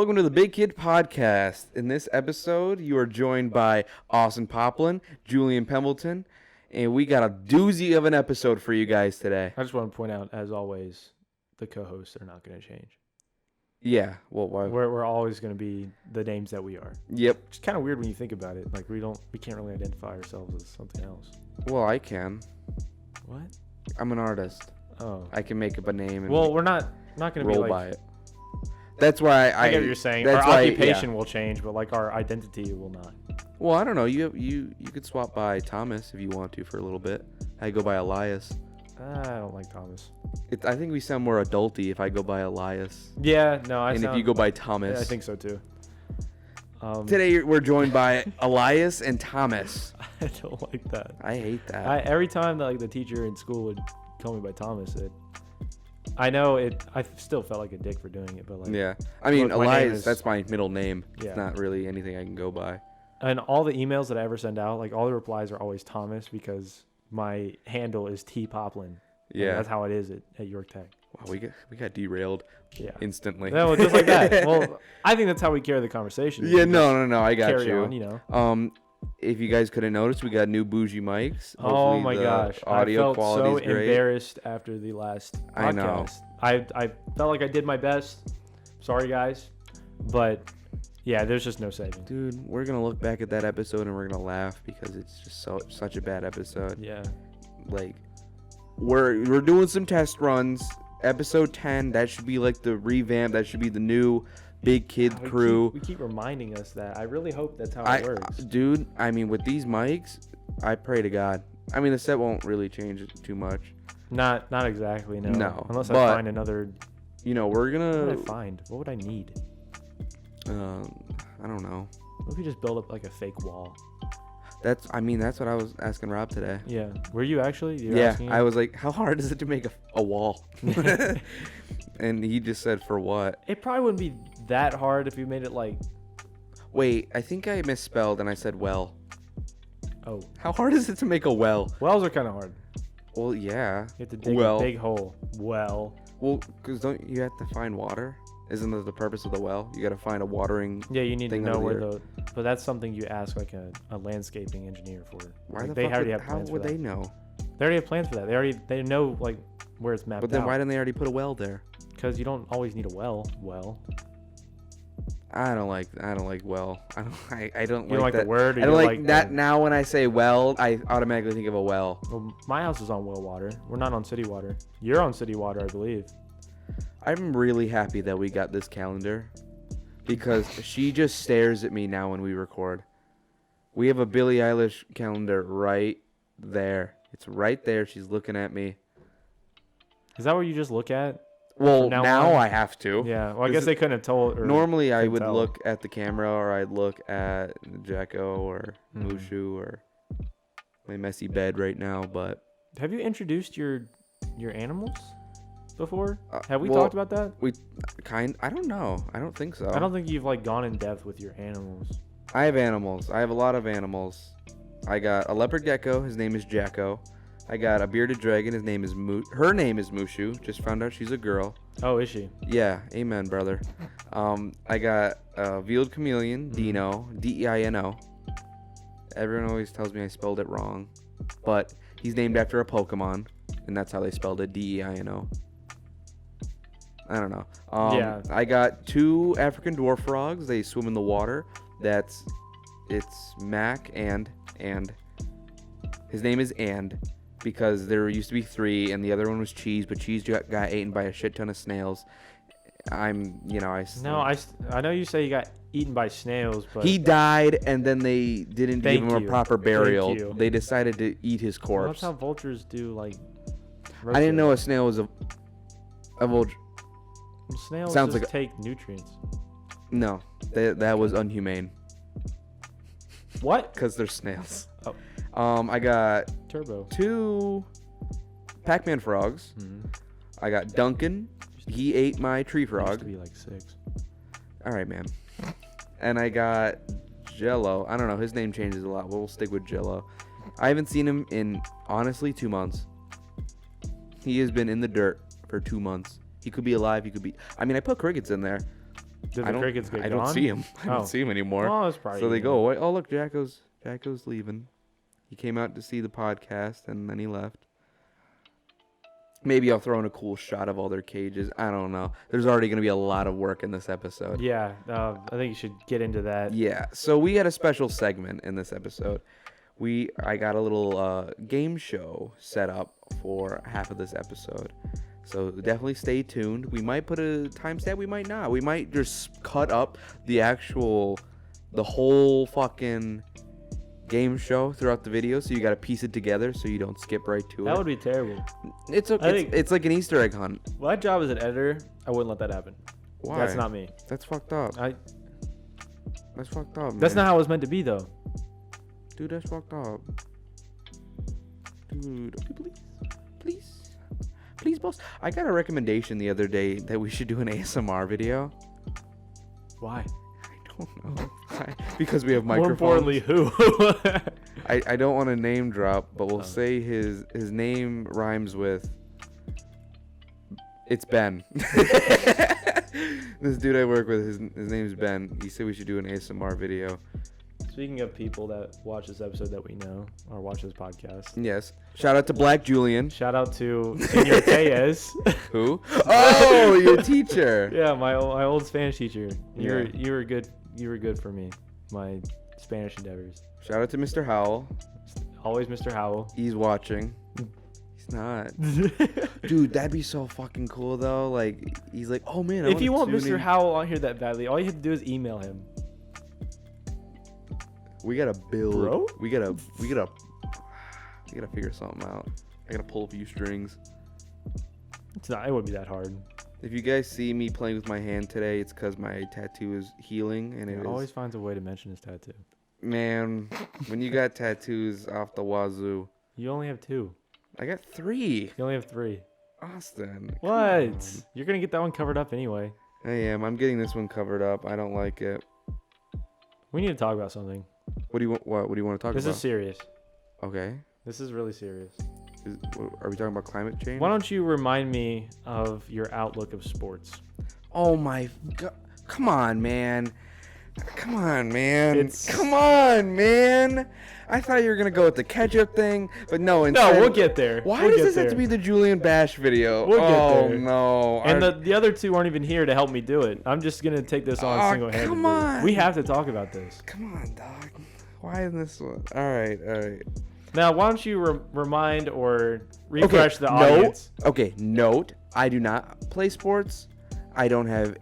Welcome to the Big Kid Podcast. In this episode, you are joined by Austin Poplin, Julian Pembleton, and we got a doozy of an episode for you guys today. I just want to point out, as always, the co-hosts are not going to change. Yeah, well, why? We're always going to be the names that we are. Yep. It's kind of weird when you think about it. Like we can't really identify ourselves as something else. Well, I can. What? I'm an artist. Oh. I can make up a name and Well, we're not going to be roll like. by it. That's why I get what you're saying. Our occupation will change, but like our identity will not. Well, I don't know. You could swap by Thomas if you want to for a little bit. I go by Elias. I don't like Thomas. I think we sound more adulty if I go by Elias. Yeah, no, if you go by Thomas. Yeah, I think so too. Today we're joined by Elias and Thomas. I don't like that. I hate that. Every time that like the teacher in school would call me by Thomas, I know it. I still felt like a dick for doing it, but like. Yeah, I mean, look, Elias. That's my middle name. Yeah. It's not really anything I can go by. And all the emails that I ever send out, like all the replies are always Thomas because my handle is T Poplin. Yeah, that's how it is at York Tech. Wow, we got derailed. Yeah, instantly. No, just like that. Well, I think that's how we carry the conversation. Yeah, no, I got carry you. On, you know. If you guys couldn't notice, we got new bougie mics. Oh my gosh, audio quality is so great. Embarrassed after the last podcast. I know. I felt like I did my best. Sorry guys, but yeah, there's just no saving. Dude, we're gonna look back at that episode and we're gonna laugh because it's just such a bad episode. Yeah. Like, we're doing some test runs. Episode 10, that should be like the revamp. That should be the new Big Kid crew. We keep reminding us that. I really hope that's how it works. Dude, I mean, with these mics, I pray to God. I mean, the set won't really change too much. Not exactly, no. No. Unless I find another. You know, we're gonna. What would I find? What would I need? I don't know. What if we just build up like a fake wall? That's what I was asking Rob today. Yeah. Were you actually? Yeah. I was like, how hard is it to make a wall? And he just said, for what? It probably wouldn't be that hard if you made it like. Wait, I think I misspelled and I said well. Oh. How hard is it to make a well? Wells are kind of hard. Well, yeah. You have to dig a big hole. Well, because don't you have to find water? Isn't that the purpose of the well? You got to find a watering. Yeah, you need to know where but that's something you ask like a landscaping engineer for. Why like the fuck already have plans how would for that. they know? They already have plans for that. They know like where it's mapped out. But then why didn't they already put a well there? Because you don't always need a well. I don't like well. I don't you like that. The word. I don't like that. Now when I say well, I automatically think of a well. Well, my house is on well water. We're not on city water. You're on city water, I believe. I'm really happy that we got this calendar because she just stares at me now when we record. We have a Billie Eilish calendar right there. It's right there. She's looking at me. Is that what you just look at? Well, now I have to. Yeah. Well, I guess they couldn't have told. Normally, I would look at the camera, or I'd look at Jacko or Mushu or my messy bed right now. But have you introduced your animals before? Have we talked about that? I don't know. I don't think so. I don't think you've like gone in depth with your animals. I have animals. I have a lot of animals. I got a leopard gecko. His name is Jacko. I got a bearded dragon. His name is her name is Mushu. Just found out she's a girl. Oh, is she? Yeah. Amen, brother. I got a veiled chameleon, Dino, Deino. Everyone always tells me I spelled it wrong, but he's named after a Pokemon, and that's how they spelled it, Deino. I don't know. Yeah. I got 2 African dwarf frogs. They swim in the water. It's Mac and his name is because there used to be 3 and the other one was Cheese, but Cheese got eaten by a shit ton of snails. I know you say he got eaten by snails, but he died and then they didn't give him a proper burial. They decided to eat his corpse. Well, that's how vultures do. Like, I didn't know a snail was a vulture. Snails Sounds just like take nutrients. No, that was inhumane. What? Because they're snails. Oh. I got Turbo. 2 Pac-Man frogs. Mm-hmm. I got Duncan. He ate my tree frog. Used to be like 6. All right, man. And I got Jello. I don't know. His name changes a lot. We'll stick with Jello. I haven't seen him in, honestly, 2 months. He has been in the dirt for 2 months. He could be alive. He could be... I mean, I put crickets in there. Did the crickets get I gone? don't see him. I Oh. don't see him anymore. Oh, it's probably So they go away. Oh, look, Jacko's leaving. He came out to see the podcast and then he left. Maybe I'll throw in a cool shot of all their cages. I don't know. There's already going to be a lot of work in this episode. Yeah, I think you should get into that. Yeah. So we had a special segment in this episode. I got a little game show set up for half of this episode. So definitely stay tuned. We might put a timestamp. We might not. We might just cut up the whole fucking game show throughout the video, so you got to piece it together so you don't skip right to it. That would be terrible. It's okay. It's like an Easter egg hunt. My job as an editor, I wouldn't let that happen. Why? That's not me. That's fucked up. That's fucked up, man. That's not how it was meant to be, though. Dude, that's fucked up. Dude, please, boss. I got a recommendation the other day that we should do an ASMR video. Why? I don't know. Because we have microphones. More importantly, who? I don't want to name drop, but we'll say his name rhymes with. It's Ben. This dude I work with, his name's Ben. He said we should do an ASMR video. Speaking of people that watch this episode that we know or watch this podcast. Yes. Shout out to Black Julian. Shout out to Senor Tellez. Who? Oh, your teacher. Yeah, my old Spanish teacher. Yeah. You were good. You were good for me. My Spanish endeavors. Shout out to Mr. Howell. Always Mr. Howell. He's watching. He's not. Dude, that'd be so fucking cool though. Like he's like, oh man. If you want Mr. Howell on here that badly, all you have to do is email him. We gotta build. Bro? We gotta figure something out. I gotta pull a few strings. It wouldn't be that hard. If you guys see me playing with my hand today, it's because my tattoo is healing, and it always finds a way to mention his tattoo. Man, when you got tattoos off the wazoo. You only have 2. I got 3. You only have 3. Austin. What? You're gonna get that one covered up anyway. I am. I'm getting this one covered up. I don't like it. We need to talk about something. What do you want? What do you want to talk about? This is serious. Okay. This is really serious. Are we talking about climate change? Why don't you remind me of your outlook of sports? Oh my God. Come on, man. Come on, man. I thought you were going to go with the ketchup thing, but no. No, we'll get there. Why does this have to be the Julian Bash video? We'll get there. Oh, no. And the other 2 aren't even here to help me do it. I'm just going to take this on single-handedly. Come on. We have to talk about this. Come on, dog. Why in this one? All right. Now, why don't you remind or refresh the audience? Note, I do not play sports. I don't have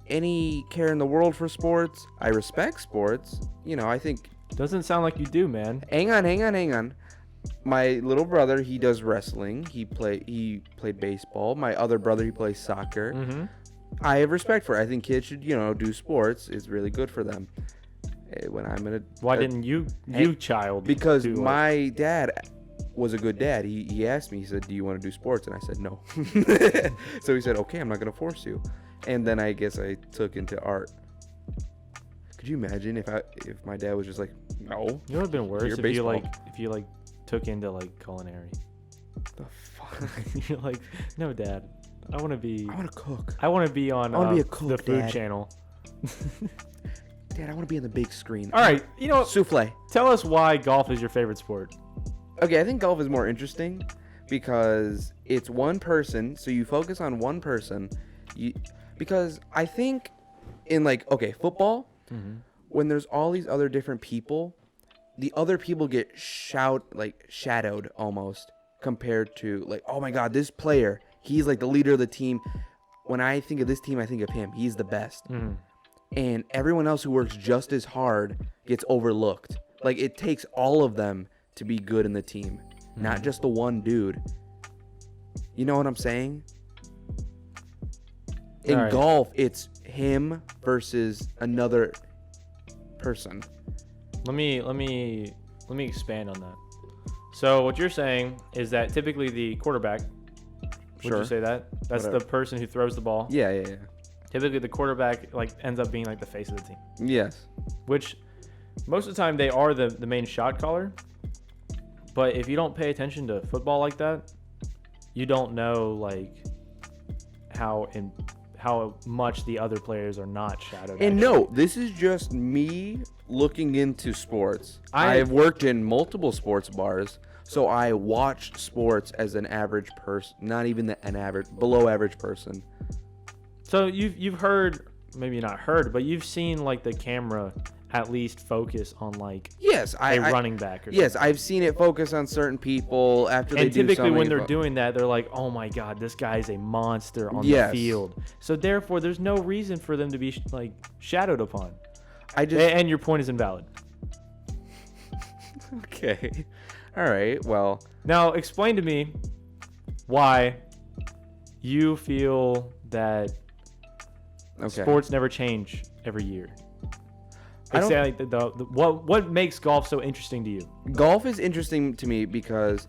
any care in the world for sports. I respect sports. I think... Doesn't sound like you do, man. Hang on. My little brother, he does wrestling. He played baseball. My other brother, he plays soccer. Mm-hmm. I have respect for it. I think kids should, do sports. It's really good for them. When I'm in a... Why didn't you child? Because my dad was a good dad. He asked me, he said, do you want to do sports? And I said, no. So he said, okay, I'm not going to force you. And then I guess I took into art. Could you imagine if my dad was just like, no? You know what would have been worse if baseball. you took into culinary. The fuck? You're like, no, Dad. I want to cook. I want to be on be a cook, the Food Dad. Channel. Dad, I want to be on the big screen. All right, Souffle. Tell us why golf is your favorite sport. Okay, I think golf is more interesting because it's one person, so you focus on one person. Because I think in football, when there's all these other different people, the other people get shadowed almost compared to oh my God, this player, he's like the leader of the team. When I think of this team, I think of him. He's the best. Mm-hmm. And everyone else who works just as hard gets overlooked. It takes all of them to be good in the team, not just the one dude. You know what I'm saying? In golf, it's him versus another person. Let me expand on that. So what you're saying is that typically the quarterback, would you say that? That's Whatever. the person who throws the ball. Yeah. Typically the quarterback ends up being the face of the team. Yes. Which most of the time they are the main shot caller. But if you don't pay attention to football like that, you don't know how how much the other players are not shadowed. And no, this is just me looking into sports. I've worked in multiple sports bars, so I watched sports as an average person, not even an average, below average person. So you've heard, maybe not heard, but you've seen like the camera at least focus on like a running back or something. Yes, I've seen it focus on certain people after they do something. And typically when they're doing that, they're like, oh my God, this guy's a monster on the field. So therefore, there's no reason for them to be like shadowed upon. And your point is invalid. Okay. All right. Well. Now explain to me why you feel that sports never change every year. What makes golf so interesting to you? Golf is interesting to me because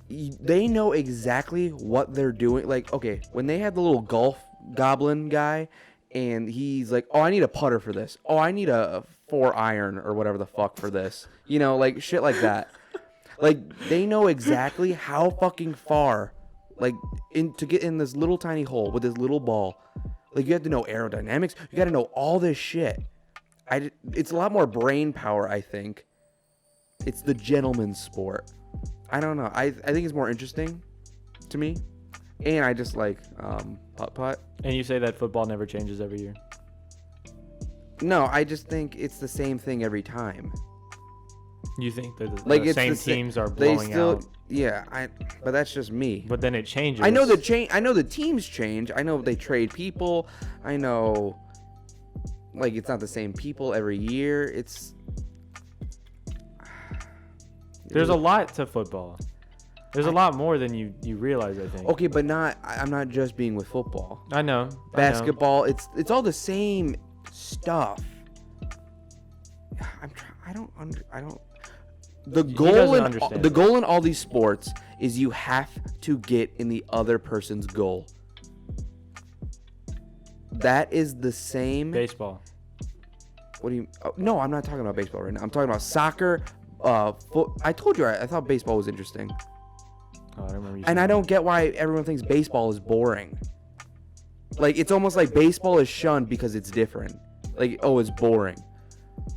they know exactly what they're doing. Like, okay, when they had the little golf goblin guy, and he's like, oh, I need a putter for this. Oh, I need a 4-iron or whatever the fuck for this. You know, like shit like that. Like, they know exactly how fucking far, like, to get in this little tiny hole with this little ball. Like, you have to know aerodynamics. You got to know all this shit. It's a lot more brain power, I think. It's the gentleman's sport. I don't know. I think it's more interesting to me. And I just like putt-putt. And you say that football never changes every year? No, I just think it's the same thing every time. You think that the same teams are blowing out? Yeah, but that's just me. But then it changes. I know the teams change. I know they trade people. I know, like, it's not the same people every year. There's a lot to football. There's a lot more than you realize, I think. Okay, but I'm not just being with football. I know. Basketball, it's all the same stuff. The goal in all these sports is you have to get in the other person's goal. That is the same. Baseball. What do you? Oh, no, I'm not talking about baseball right now. I'm talking about soccer. I told you I thought baseball was interesting. Oh, I remember. And I don't get why everyone thinks baseball is boring. Like, it's almost like baseball is shunned because it's different. Like, oh, it's boring.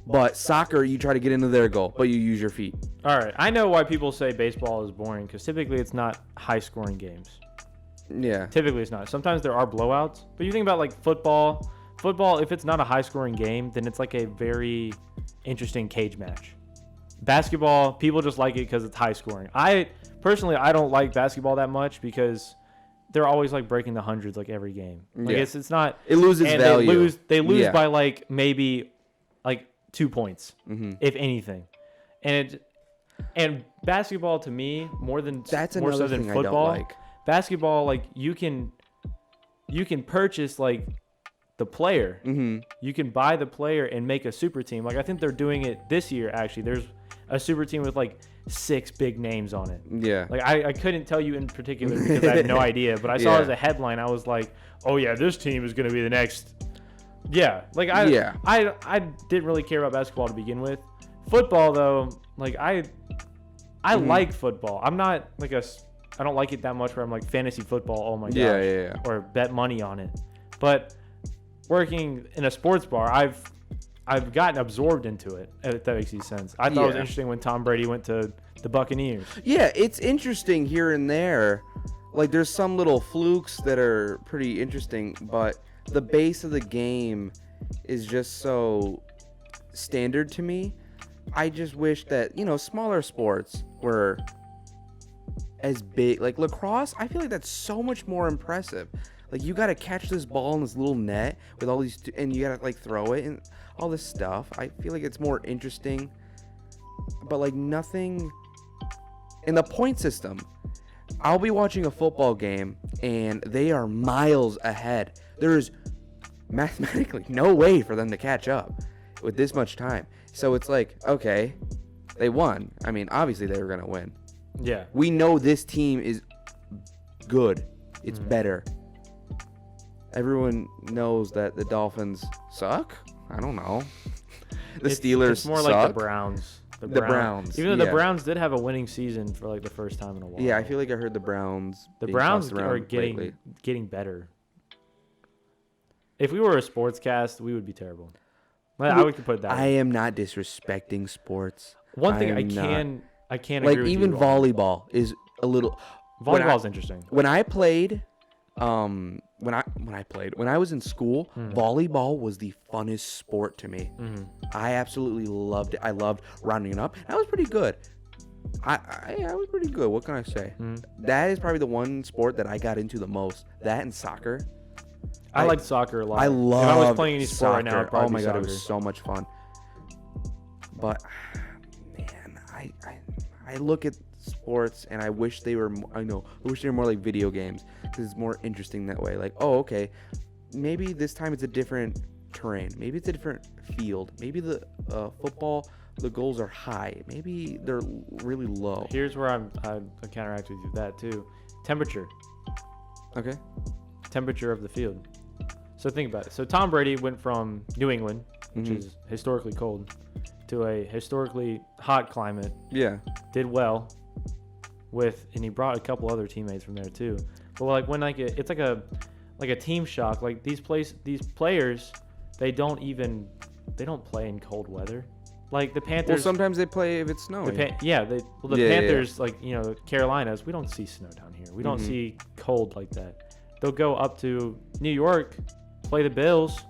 But soccer, you try to get into their goal, but you use your feet. All right. I know why people say baseball is boring, because typically it's not high-scoring games. Yeah. Typically it's not. Sometimes there are blowouts. But you think about, like, football. Football, if it's not a high-scoring game, then it's like a very interesting cage match. Basketball, people just like it because it's high-scoring. Personally, I don't like basketball that much because they're always like breaking the hundreds like every game. Like it's not. It loses value. They lose by like maybe like 2 points, if anything. And basketball to me more so than football. I don't like. Basketball, like you can purchase like the player. You can buy the player and make a super team. Like I think they're doing it this year. Actually, there's a super team with like 6 big names on it. Yeah. Like I couldn't tell you in particular because I had no idea, but I saw it as a headline. I was like, oh yeah, this team is going to be the next. Yeah. Like I didn't really care about basketball to begin with. Football though, like I like football. I'm not like I don't like it that much where I'm like fantasy football. Oh my gosh. Or bet money on it. But working in a sports bar, I've gotten absorbed into it, if that makes any sense. I thought it was interesting when Tom Brady went to the Buccaneers. Yeah, it's interesting here and there. Like, there's some little flukes that are pretty interesting, but the base of the game is just so standard to me. I just wish that, smaller sports were as big. Like, lacrosse, I feel like that's so much more impressive. Like, you got to catch this ball in this little net with all these, and you got to, like, throw it and all this stuff. I feel like it's more interesting, but, like, nothing in the point system. I'll be watching a football game, and they are miles ahead. There's mathematically no way for them to catch up with this much time. So it's like, okay, they won. I mean, obviously they were going to win. Yeah. We know this team is good. It's better. Everyone knows that the Dolphins suck. I don't know. The Steelers it's more suck. Like the Browns. The Browns. Even though the Browns did have a winning season for like the first time in a while. Yeah, I feel like I heard the Browns. The Browns are getting better. If we were a sports cast, we would be terrible. I would put that. I am not disrespecting sports. One thing I can like agree with even you volleyball is a little. Volleyball is interesting. When I played, when I was in school, volleyball was the funnest sport to me. I absolutely loved it. I loved rounding it up. I was pretty good. I was pretty good. What can I say? That is probably the one sport that I got into the most. That and soccer. I liked soccer a lot. I loved If I was playing any sport right now, it'd probably oh my be god, soccer. it was so much fun. But man, I look at sports and I wish they were. I wish they were more like video games because it's more interesting that way. Like, oh, okay, maybe this time it's a different terrain. Maybe it's a different field. Maybe the football, the goals are high. Maybe they're really low. Here's where I counteract with you with that too. Temperature. Okay. Temperature of the field. So think about it. So Tom Brady went from New England, which is historically cold, to a historically hot climate. Yeah. Did well and he brought a couple other teammates from there too. But like when it's like a team shock. Like these players, they don't play in cold weather. Like the Panthers. Well, sometimes they play if it's snowing. Panthers, like Carolinas, we don't see snow down here. We don't see cold like that. They'll go up to New York, play the Bills.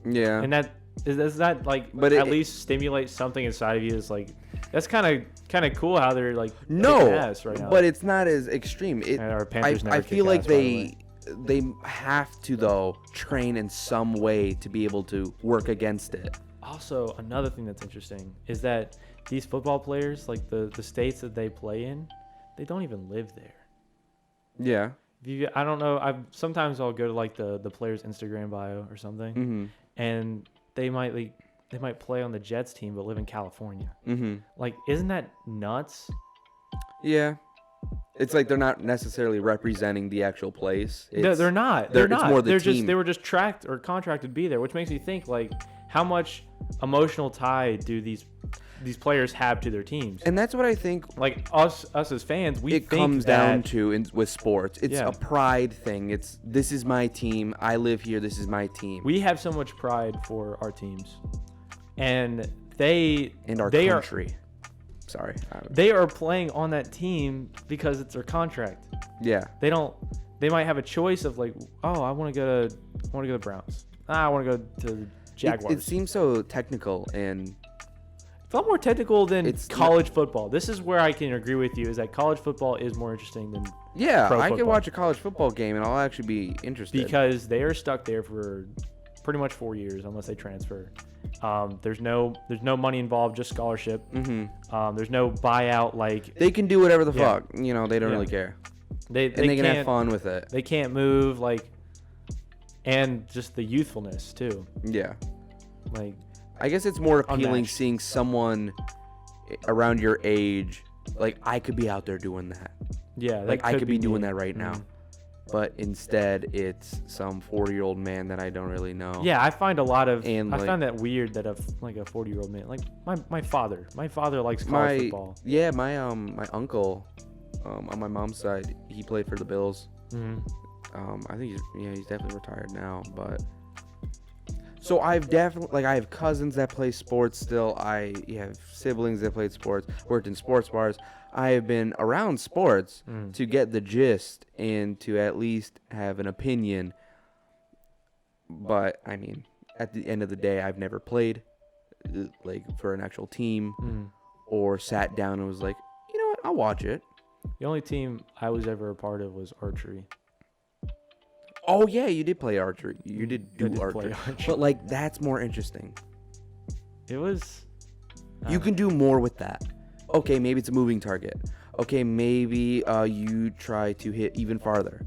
Yeah. And does that like at least stimulate something inside of you? Is like that's kind of cool how they're like kicking ass right now. But it's not as extreme. I feel like they have to though train in some way to be able to work against it. Also, another thing that's interesting is that these football players, like the states that they play in, they don't even live there. Yeah. I don't know. Sometimes I'll go to like the player's Instagram bio or something, and they might play on the Jets team but live in California. Like, isn't that nuts? Yeah. It's like they're not necessarily representing the actual place. They're not. They're not. It's more the team. They were just tracked or contracted to be there, which makes me think like how much emotional tie do these players have to their teams? And that's what I think. Like us as fans, it comes down to with sports. It's a pride thing. This is my team. I live here. This is my team. We have so much pride for our teams, and our country. They are playing on that team because it's their contract. Yeah. They might have a choice of like, oh, I want to go to the Browns. I want to go to Jaguars. It seems so technical and. It's a lot more technical than college football. This is where I can agree with you, is that college football is more interesting than pro football. I can watch a college football game and I'll actually be interested. Because they are stuck there for pretty much 4 years unless they transfer. There's no money involved, just scholarship. There's no buyout. Like they can do whatever the fuck. They don't really care. They can have fun with it. They can't move, and just the youthfulness too. Yeah. Like, I guess it's more appealing seeing someone around your age. Like, I could be out there doing that. Yeah. Like, I could be doing that right now. But instead, it's some 40-year-old man that I don't really know. Yeah, I find I find that weird that a 40-year-old man, like my father likes college football. Yeah, my uncle, on my mom's side, he played for the Bills. I think he's definitely retired now, but. So I have cousins that play sports still. I have siblings that played sports, worked in sports bars. I have been around sports to get the gist and to at least have an opinion. But I mean, at the end of the day, I've never played like for an actual team or sat down and was like, you know what, I'll watch it. The only team I was ever a part of was archery. Oh yeah, you did play archery. You did do archery. But that's more interesting. It was. You can do more with that. Okay, maybe it's a moving target. Okay, maybe you try to hit even farther.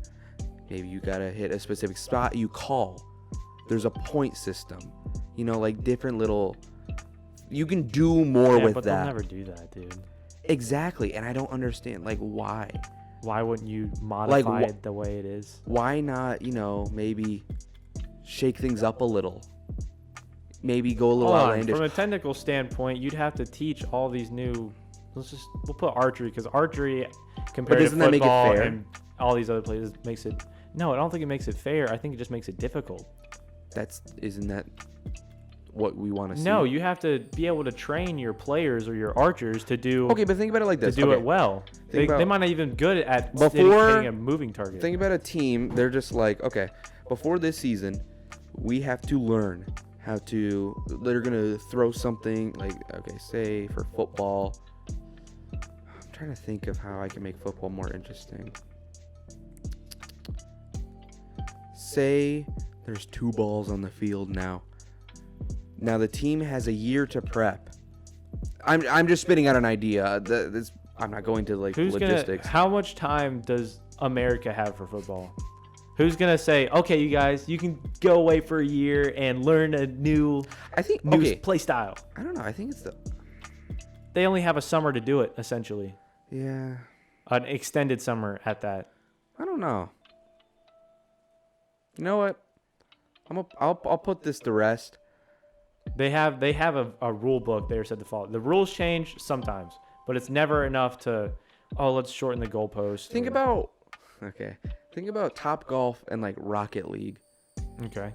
Maybe you gotta hit a specific spot. You call. There's a point system. Different little. You can do more with but that. They'll never do that, dude. Exactly, and I don't understand why. Why wouldn't you modify it the way it is? Why not, maybe shake things up a little? Maybe go a little outlandish. From a technical standpoint, you'd have to teach all these new. We'll put archery, because archery compared to football and all these other places makes it. No, I don't think it makes it fair. I think it just makes it difficult. isn't that what we want to see? No, you have to be able to train your players or your archers to do. Okay, but think about it like this. To do it well. They might not even good at hitting a moving target. Think about a team. They're just like, okay, before this season, we have to learn how to. They're gonna throw something like, okay, say for football. I'm trying to think of how I can make football more interesting. Say there's 2 balls on the field now. Now the team has a year to prep. I'm just spitting out an idea. I'm not going to logistics. How much time does America have for football? Who's gonna say, okay, you guys, you can go away for a year and learn a new play style? I don't know. I think they only have a summer to do it, essentially. Yeah. An extended summer at that. I don't know. You know what? I'll put this to rest. They have a rule book they are said to follow. The rules change sometimes, but it's never enough to, let's shorten the goalpost. Think about Topgolf and like Rocket League. Okay.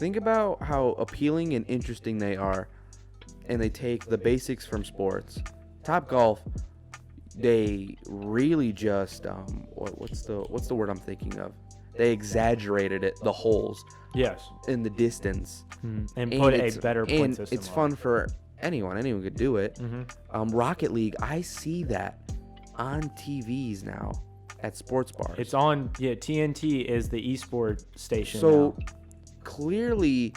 Think about how appealing and interesting they are, and they take the basics from sports. Topgolf, they really just what's the word I'm thinking of? They exaggerated it, the holes. Yes. In the distance. And put a better point system. It's fun for anyone. Anyone could do it. Rocket League, I see that on TVs now at sports bars. It's on, TNT is the esport station. So clearly,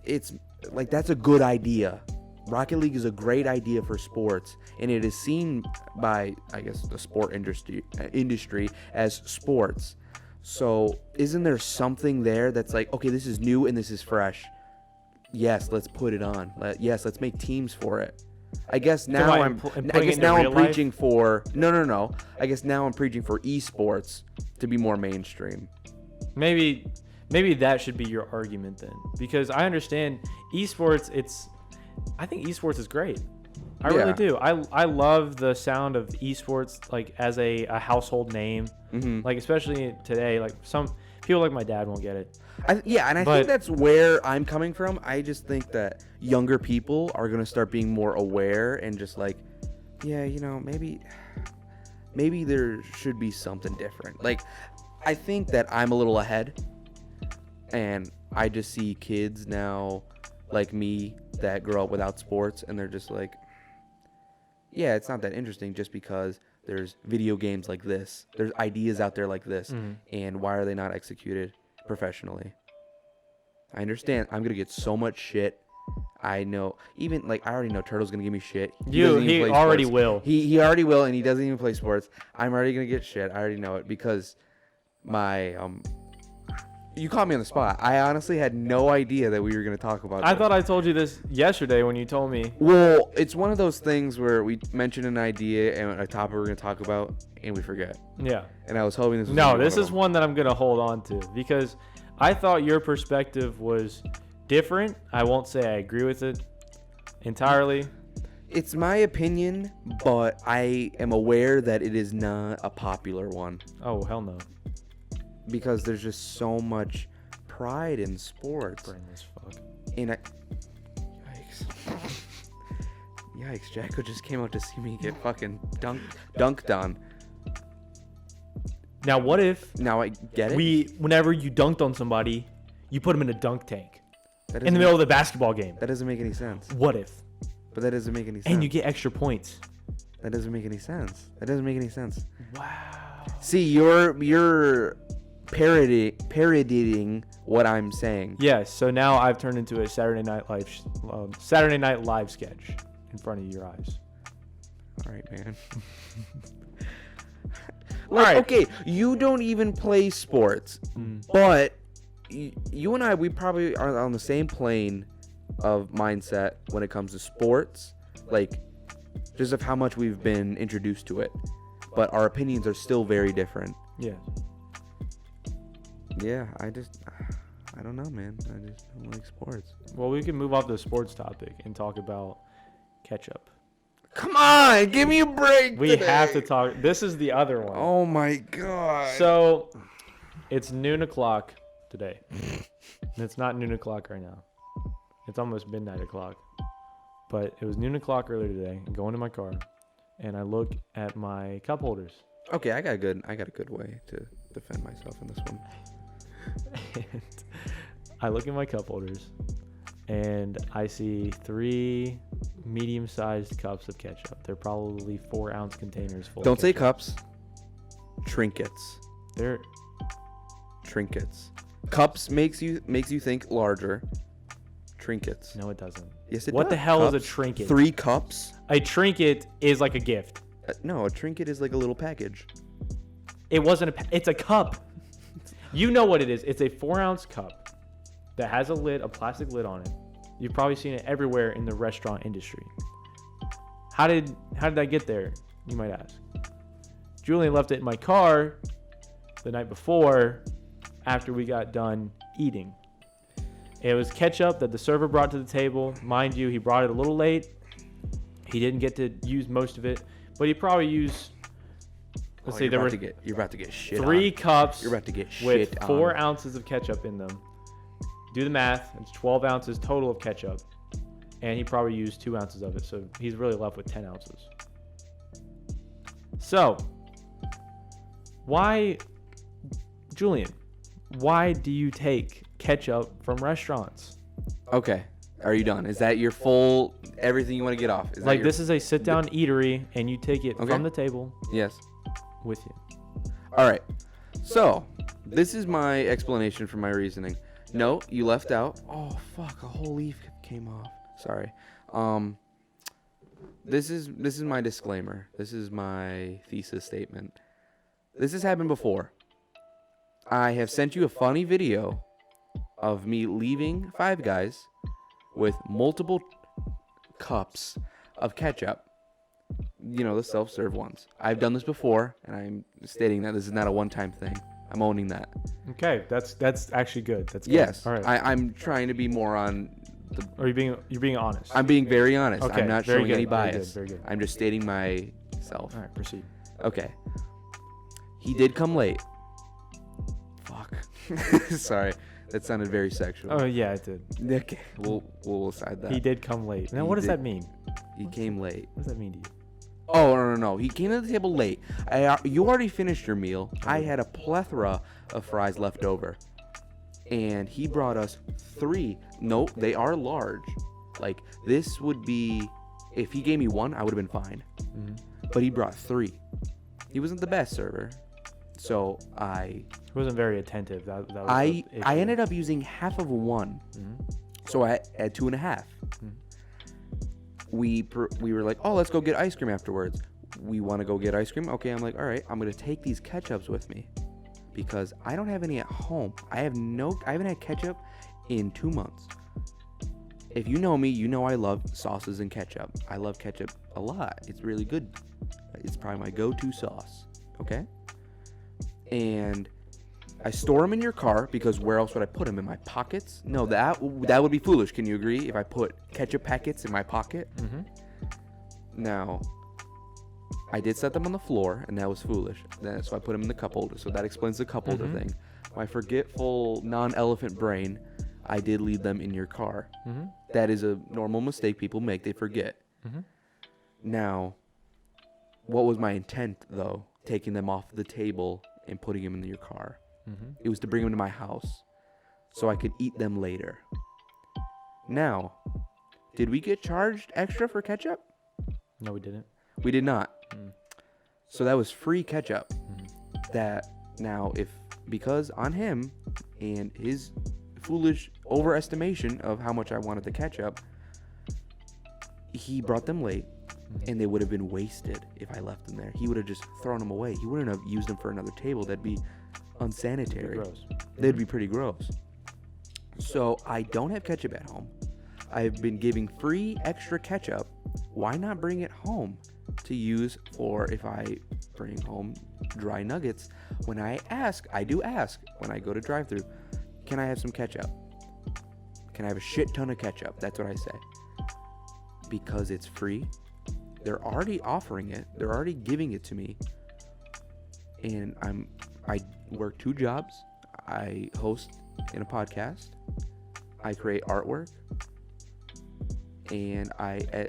it's like that's a good idea. Rocket League is a great idea for sports, and it is seen by, I guess, the sport industry as sports. So isn't there something there that's like, okay, this is new and this is fresh? Yes, let's put it on. Let's make teams for it. I guess now I'm preaching for no. I guess now I'm preaching for esports to be more mainstream. Maybe that should be your argument then, because I understand esports. I think esports is great. I really do. I love the sound of esports, like as a household name. Like especially today, like some people like my dad won't get it. I think that's where I'm coming from. I just think that younger people are gonna start being more aware and just like, maybe there should be something different. Like, I think that I'm a little ahead, and I just see kids now like me that grow up without sports, and they're just like, yeah, it's not that interesting just because there's video games like this. There's ideas out there like this. And why are they not executed professionally? I understand. I'm going to get so much shit. I know. Even, I already know Turtle's going to give me shit. He already will. He already will, and he doesn't even play sports. I'm already going to get shit. I already know it because my... You caught me on the spot. I honestly had no idea that we were going to talk about I thought I told you this yesterday when you told me. Well, it's one of those things where we mention an idea and a topic we're going to talk about, and we forget. Yeah. And I was hoping this was this is one that I'm going to hold on to because I thought your perspective was different. I won't say I agree with it entirely. It's my opinion, but I am aware that it is not a popular one. Oh, hell no. Because there's just so much pride in sports. Brainless fuck. Yikes, Jacko just came out to see me get fucking dunked on. Now what if... Now I get it. Whenever you dunked on somebody, you put them in a dunk tank. In the middle of the basketball game. That doesn't make any sense. What if? But that doesn't make any sense. And you get extra points. That doesn't make any sense. Wow. See, you're parodying what I'm saying. Yes. So now I've turned into a Saturday Night Live sketch in front of your eyes. All right, man. Okay, you don't even play sports, but you and I, we probably are on the same plane of mindset when it comes to sports, just of how much we've been introduced to it, but our opinions are still very different. Yeah, I don't know, man. I just don't like sports. Well, we can move off the sports topic and talk about Ketchup. Come on, give me a break. We have to talk. This is the other one. Oh my god. So, it's noon o'clock today. And it's not noon o'clock right now. It's almost midnight o'clock. But it was noon o'clock earlier today. I go into my car, and I look at my cup holders. Okay, I got a good way to defend myself in this one. And I look at my cup holders, and I see 3 medium-sized cups of ketchup. They're probably 4-ounce containers full. Don't say cups. Trinkets. They're trinkets. Cups makes you think larger. Trinkets. No, it doesn't. Yes, it does. What the hell Cups? is a trinket? 3 cups? A trinket is like a gift. No, a trinket is like a little package. It wasn't it's a cup. You know what it is. It's a 4-ounce cup that has a lid, a plastic lid on it. You've probably seen it everywhere in the restaurant industry. How did that get there? You might ask. Julian left it in my car the night before after we got done eating. It was ketchup that the server brought to the table. Mind you, he brought it a little late. He didn't get to use most of it, but he probably used, let's say there were you're about to get shit 3 on. cups You're about to get shit with 4 on. ounces of ketchup in them. Do the math. It's 12 ounces total of ketchup. And he probably used 2 ounces of it, so he's really left with 10 ounces. So, Julian, why do you take ketchup from restaurants? Okay. Are you done? Is that your full everything you want to get off? Is Like, this is a sit-down eatery, and you take it from the table Yes. with you. All right. So, this is my explanation for my reasoning. No, you left out. Oh, fuck. A whole leaf came off. Sorry. This is my disclaimer. This is my thesis statement. This has happened before. I have sent you a funny video of me leaving Five Guys with multiple cups of ketchup. You know, the self-serve ones. I've done this before, and I'm stating that this is not a one-time thing. I'm owning that. Okay, that's actually good. That's good. Yes. All right. I'm trying to be more on the... Or you're being honest. I'm being very honest. Okay, I'm not very showing good, any very bias. good, very good. I'm just stating myself. All right, proceed. Okay. He did come late. Fuck. Sorry. That sounded very sexual. Oh, yeah, it did. Okay. We'll decide that. He did come late. Now, what does that mean? He came late. What does that mean to you? Oh, no. He came to the table late. You already finished your meal. I had a plethora of fries left over. And he brought us 3. No, they are large. Like, this would be... If he gave me 1, I would have been fine. Mm-hmm. But he brought 3. He wasn't the best server. So He wasn't very attentive. That was I ended up using half of 1. Mm-hmm. So I had 2.5. Mm-hmm. We were like, oh, let's go get ice cream afterwards. We want to go get ice cream? Okay, I'm like, all right, I'm going to take these ketchups with me because I don't have any at home. I haven't had ketchup in 2 months. If you know me, you know I love sauces and ketchup. I love ketchup a lot. It's really good. It's probably my go-to sauce, okay? And I store them in your car because where else would I put them? In my pockets? No, that would be foolish. Can you agree? If I put ketchup packets in my pocket? Mm-hmm. Now, I did set them on the floor, and that was foolish. So I put them in the cup holder. So that explains the cup holder thing. My forgetful, non-elephant brain, I did leave them in your car. Mm-hmm. That is a normal mistake people make. They forget. Mm-hmm. Now, what was my intent, though, taking them off the table and putting them in your car? Mm-hmm. It was to bring them to my house so I could eat them later. Now, did we get charged extra for ketchup? No, we didn't. We did not. So that was free ketchup. That now, because on him and his foolish overestimation of how much I wanted the ketchup, he brought them late, and they would have been wasted if I left them there. He would have just thrown them away. He wouldn't have used them for another table. That'd be unsanitary. Gross. They'd be pretty gross. So I don't have ketchup at home. I've been giving free extra ketchup. Why not bring it home to use for if I bring home dry nuggets? When I do ask when I go to drive-thru, can I have some ketchup? Can I have a shit ton of ketchup? That's what I say. Because it's free. They're already offering it. They're already giving it to me. And I work 2 jobs. I host in a podcast, I create artwork, and I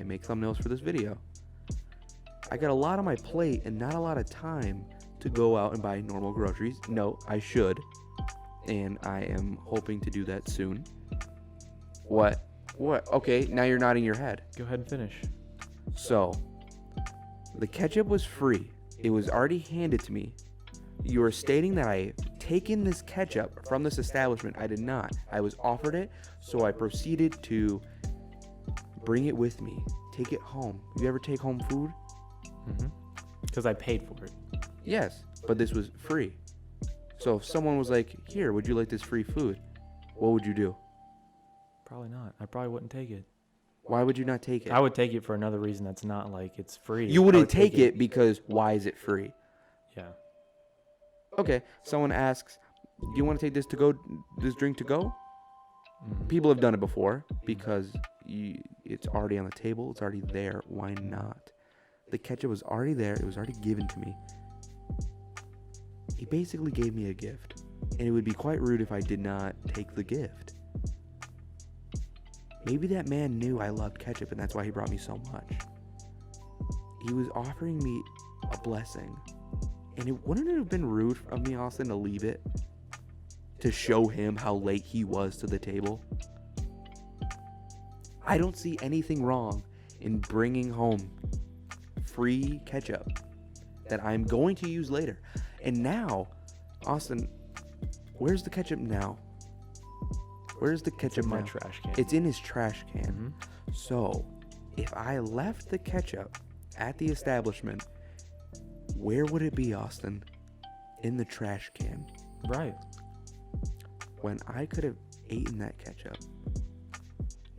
make thumbnails for this video. I got a lot on my plate and not a lot of time to go out and buy normal groceries. No, I should, and I am hoping to do that soon. What? Okay, now you're nodding your head. Go ahead and finish. So, the ketchup was free. It was already handed to me. You are stating that I have taken this ketchup from this establishment. I did not. I was offered it, so I proceeded to bring it with me. Take it home. You ever take home food? Because I paid for it. Yes, but this was free. So if someone was like, here, would you like this free food? What would you do? Probably not. I probably wouldn't take it. Why would you not take it? I would take it for another reason that's not like it's free. You wouldn't take it because why is it free? Yeah. Okay, someone asks, do you want to take this drink to go? People have done it before because it's already on the table. It's already there. Why not? The ketchup was already there. It was already given to me. He basically gave me a gift, and it would be quite rude if I did not take the gift. Maybe that man knew I loved ketchup, and that's why he brought me so much. He was offering me a blessing, and wouldn't it have been rude of me, Austin, to leave it? To show him how late he was to the table? I don't see anything wrong in bringing home free ketchup that I'm going to use later. And now, Austin, where's the ketchup now? Where's the ketchup in my now? Trash can. It's in his trash can. So, if I left the ketchup at the establishment, where would it be, Austin? In the trash can. Right. When I could have eaten that ketchup.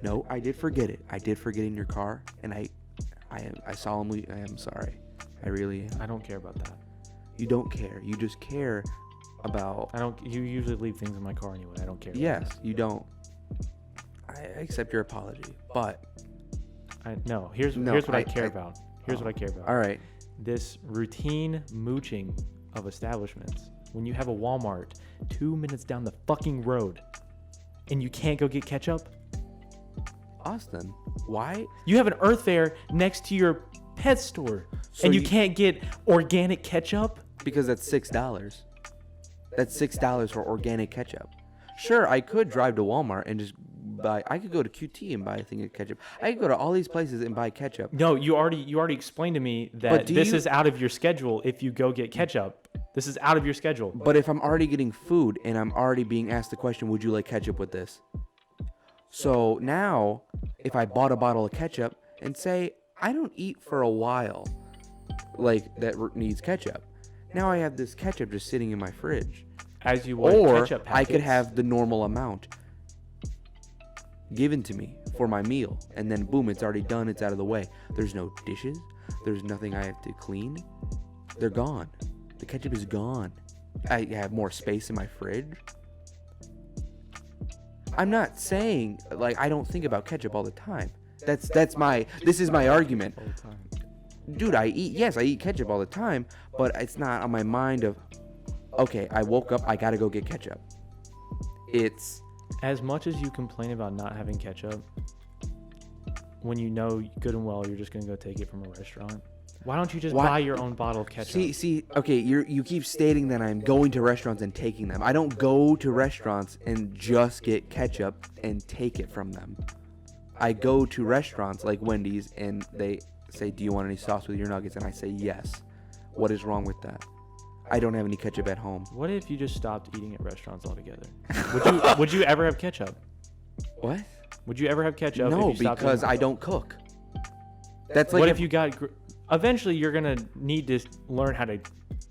No, I did forget it. I did forget it in your car, and I solemnly, I am sorry. I really am. I don't care about that. You don't care. You just care about... You usually leave things in my car anyway. I don't care. Yes, you don't. I accept your apology, but... Here's what I care about. Here's what I care about. All right. This routine mooching of establishments. When you have a Walmart 2 minutes down the fucking road and you can't go get ketchup? Austin, why? You have an Earth Fair next to your pet store and you can't get organic ketchup? Because that's $6. That's $6 for organic ketchup. Sure, I could drive to Walmart and just buy... I could go to QT and buy a thing of ketchup. I could go to all these places and buy ketchup. No, you already explained to me that this is out of your schedule if you go get ketchup. This is out of your schedule. But if I'm already getting food and I'm already being asked the question, would you like ketchup with this? So now, if I bought a bottle of ketchup and say, I don't eat for a while, like that needs ketchup. Now I have this ketchup just sitting in my fridge. As you would ketchup packets. I could have the normal amount given to me for my meal, and then boom, it's already done. It's out of the way. There's no dishes. There's nothing I have to clean. They're gone. The ketchup is gone. I have more space in my fridge. I'm not saying like I don't think about ketchup all the time. This is my argument. All the time. Dude, I eat ketchup all the time, but it's not on my mind of, okay, I woke up, I gotta go get ketchup. It's... As much as you complain about not having ketchup, when you know good and well you're just gonna go take it from a restaurant, why don't you just buy your own bottle of ketchup? See, okay, you keep stating that I'm going to restaurants and taking them. I don't go to restaurants and just get ketchup and take it from them. I go to restaurants like Wendy's and they say, do you want any sauce with your nuggets? And I say yes. What is wrong with that? I don't have any ketchup at home. What if you just stopped eating at restaurants altogether? Would you ever have ketchup? What? Would you ever have ketchup? No, if you because I don't cook. That's like... What if you got... Eventually, you're going to need to learn how to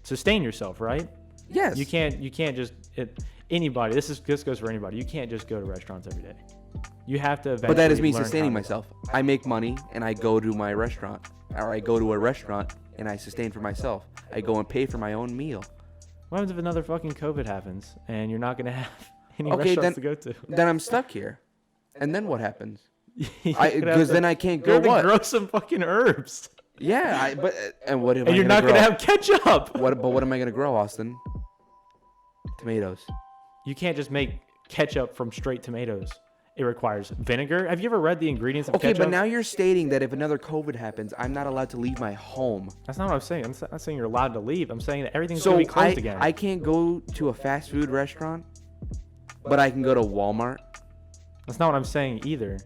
sustain yourself, right? Yes. You can't just... Anybody, this goes for anybody. You can't just go to restaurants every day. You have to eventually... But that is me sustaining myself. I make money and I go to my restaurant. Or I go to a restaurant and I sustain for myself. I go and pay for my own meal. What happens if another fucking COVID happens and you're not going to have any restaurants to go to? Then I'm stuck here. And then what happens? Because then I can't go what? Grow some fucking herbs. Yeah, and what am I gonna grow? And you're not going to have ketchup. But what am I going to grow, Austin? Tomatoes. You can't just make ketchup from straight tomatoes. It requires vinegar. Have you ever read the ingredients of ketchup? Okay, but now you're stating that if another COVID happens, I'm not allowed to leave my home. That's not what I'm saying. I'm not saying you're allowed to leave. I'm saying that everything's going to be closed again. I can't go to a fast food restaurant, but I can go to Walmart. That's not what I'm saying either.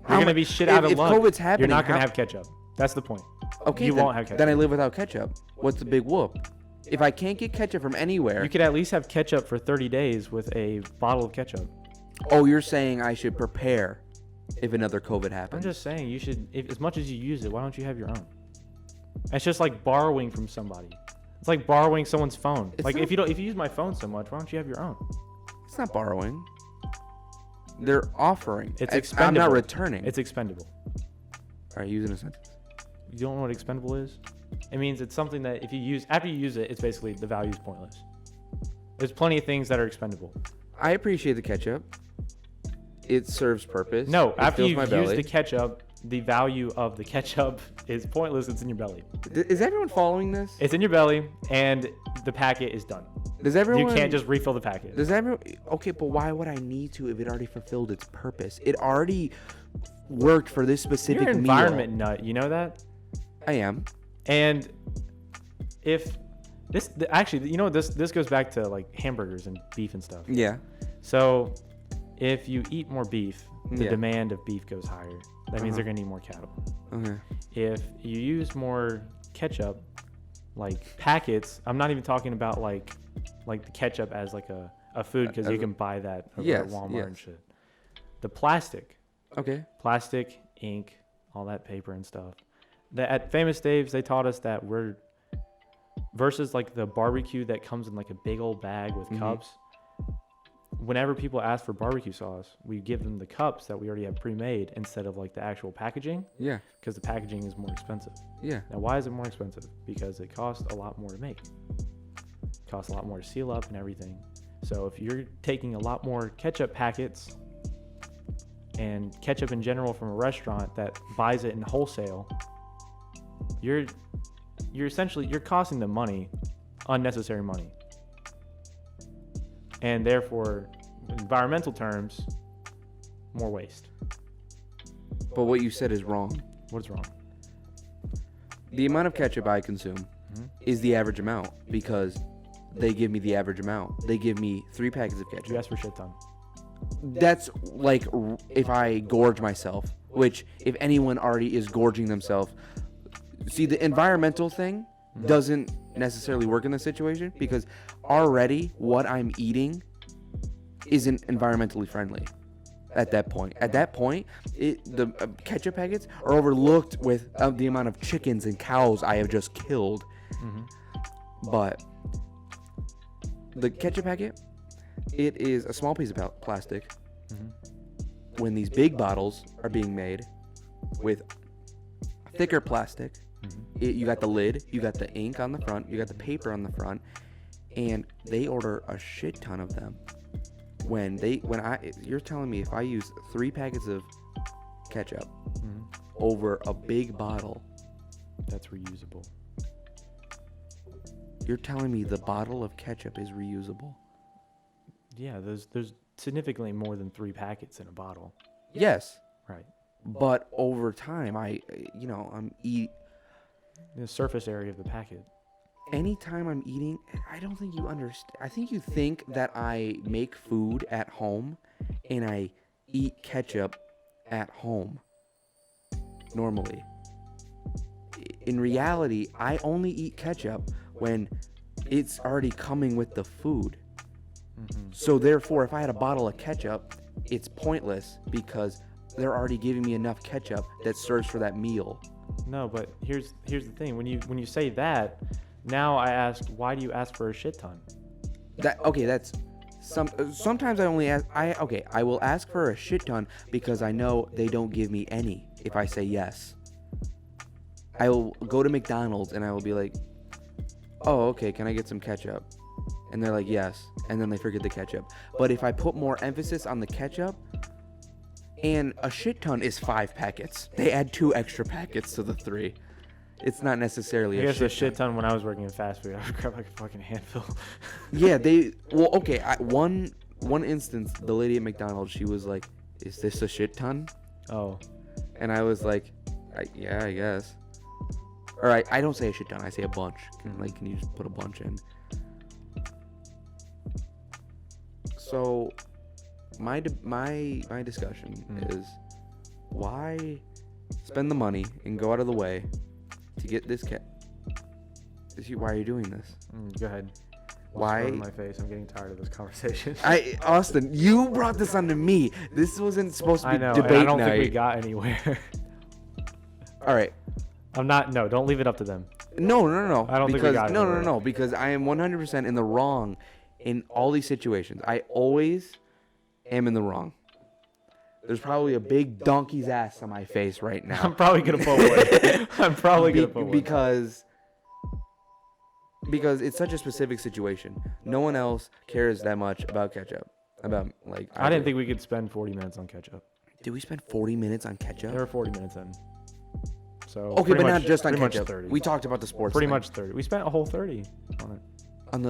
You're going to be shit out of luck. If COVID's happening, you're not going to have ketchup. That's the point. Okay, you won't have ketchup. Then I live without ketchup. What's the big whoop? If I can't get ketchup from anywhere... You could at least have ketchup for 30 days with a bottle of ketchup. Oh, you're saying I should prepare if another COVID happens. I'm just saying you should, as much as you use it, why don't you have your own? It's just like borrowing from somebody. It's like borrowing someone's phone. If you use my phone so much, why don't you have your own? It's not borrowing. They're offering. It's expendable. I'm not returning. It's expendable. All right, using a sentence. You don't know what expendable is? It means it's something that after you use it, it's basically the value is pointless. There's plenty of things that are expendable. I appreciate the ketchup. It serves purpose. No, after you use the ketchup, the value of the ketchup is pointless. It's in your belly. Is everyone following this? It's in your belly, and the packet is done. Does everyone? You can't just refill the packet. Does everyone? Okay, but why would I need to if it already fulfilled its purpose? It already worked for this specific You're an meal. environment nut. You know that? I am. And if this actually, this goes back to like hamburgers and beef and stuff. Yeah. So if you eat more beef, the demand of beef goes higher. That means they're gonna need more cattle. Okay. If you use more ketchup, like packets, I'm not even talking about like the ketchup as like a food, because you can buy that over at Walmart and shit. The plastic. Okay. Plastic, ink, all that paper and stuff. At Famous Dave's, they taught us that we're versus like the barbecue that comes in like a big old bag with cups. Whenever people ask for barbecue sauce, we give them the cups that we already have pre-made instead of like the actual packaging. Yeah. Because the packaging is more expensive. Yeah. Now, why is it more expensive? Because it costs a lot more to make. It costs a lot more to seal up and everything. So if you're taking a lot more ketchup packets and ketchup in general from a restaurant that buys it in wholesale, you're essentially costing them money, unnecessary money. And therefore, in environmental terms, more waste. But what you said is wrong. What's wrong? The amount of ketchup I consume is the average amount, because they give me the average amount. They give me 3 packets of ketchup. You asked for shit ton. That's like if I gorge myself, which if anyone already is gorging themselves. See, the environmental thing doesn't necessarily work in this situation, because already what I'm eating isn't environmentally friendly at that point. At that point, the ketchup packets are overlooked with the amount of chickens and cows I have just killed. But the ketchup packet, it is a small piece of plastic. When these big bottles are being made with thicker plastic, you got the lid, you got the ink on the front, you got the paper on the front, and they order a shit ton of them. You're telling me if I use 3 packets of ketchup over a big bottle, that's reusable. You're telling me the bottle of ketchup is reusable? Yeah, there's significantly more than 3 packets in a bottle. Yes. Right. But over time, I'm the surface area of the packet. Anytime I'm eating, I don't think you understand. I think you think that I make food at home and I eat ketchup at home normally. In reality, I only eat ketchup when it's already coming with the food. So therefore, if I had a bottle of ketchup, it's pointless because they're already giving me enough ketchup that serves for that meal. No, but here's the thing. When you say that, now I ask, why do you ask for a shit ton? Sometimes I only ask. I will ask for a shit ton because I know they don't give me any if I say yes. I will go to McDonald's and I will be like, oh, okay, can I get some ketchup? And they're like, yes. And then they forget the ketchup. But if I put more emphasis on the ketchup, and a shit ton is 5 packets. They add 2 extra packets to the 3. It's not necessarily a shit ton. When I was working in fast food, I would grab like a fucking handful. Yeah, one one instance, the lady at McDonald's, she was like, "Is this a shit ton?" Oh. And I was like, "Yeah, I guess." Or I don't say a shit ton. I say a bunch. Like, can you just put a bunch in? So, my discussion is, why spend the money and go out of the way to get this cat? Why are you doing this? Go ahead. Why? In my face. I'm getting tired of this conversation. Austin, you brought this onto me. This wasn't supposed to be debate night. I don't think we got anywhere. All right. I'm not. No, don't leave it up to them. No. I don't think we got anywhere. No. Because I am 100% in the wrong in all these situations. I always am in the wrong. There's probably a big donkey's ass on my face right now. I'm probably gonna put one. I'm probably gonna put one. Because it's such a specific situation. No one else cares that much about ketchup. I didn't think we could spend 40 minutes on ketchup. Did we spend 40 minutes on ketchup? There were 40 minutes in. So okay, but not just on ketchup. 30. We talked about the sports. Pretty much 30. We spent a whole 30 on it. On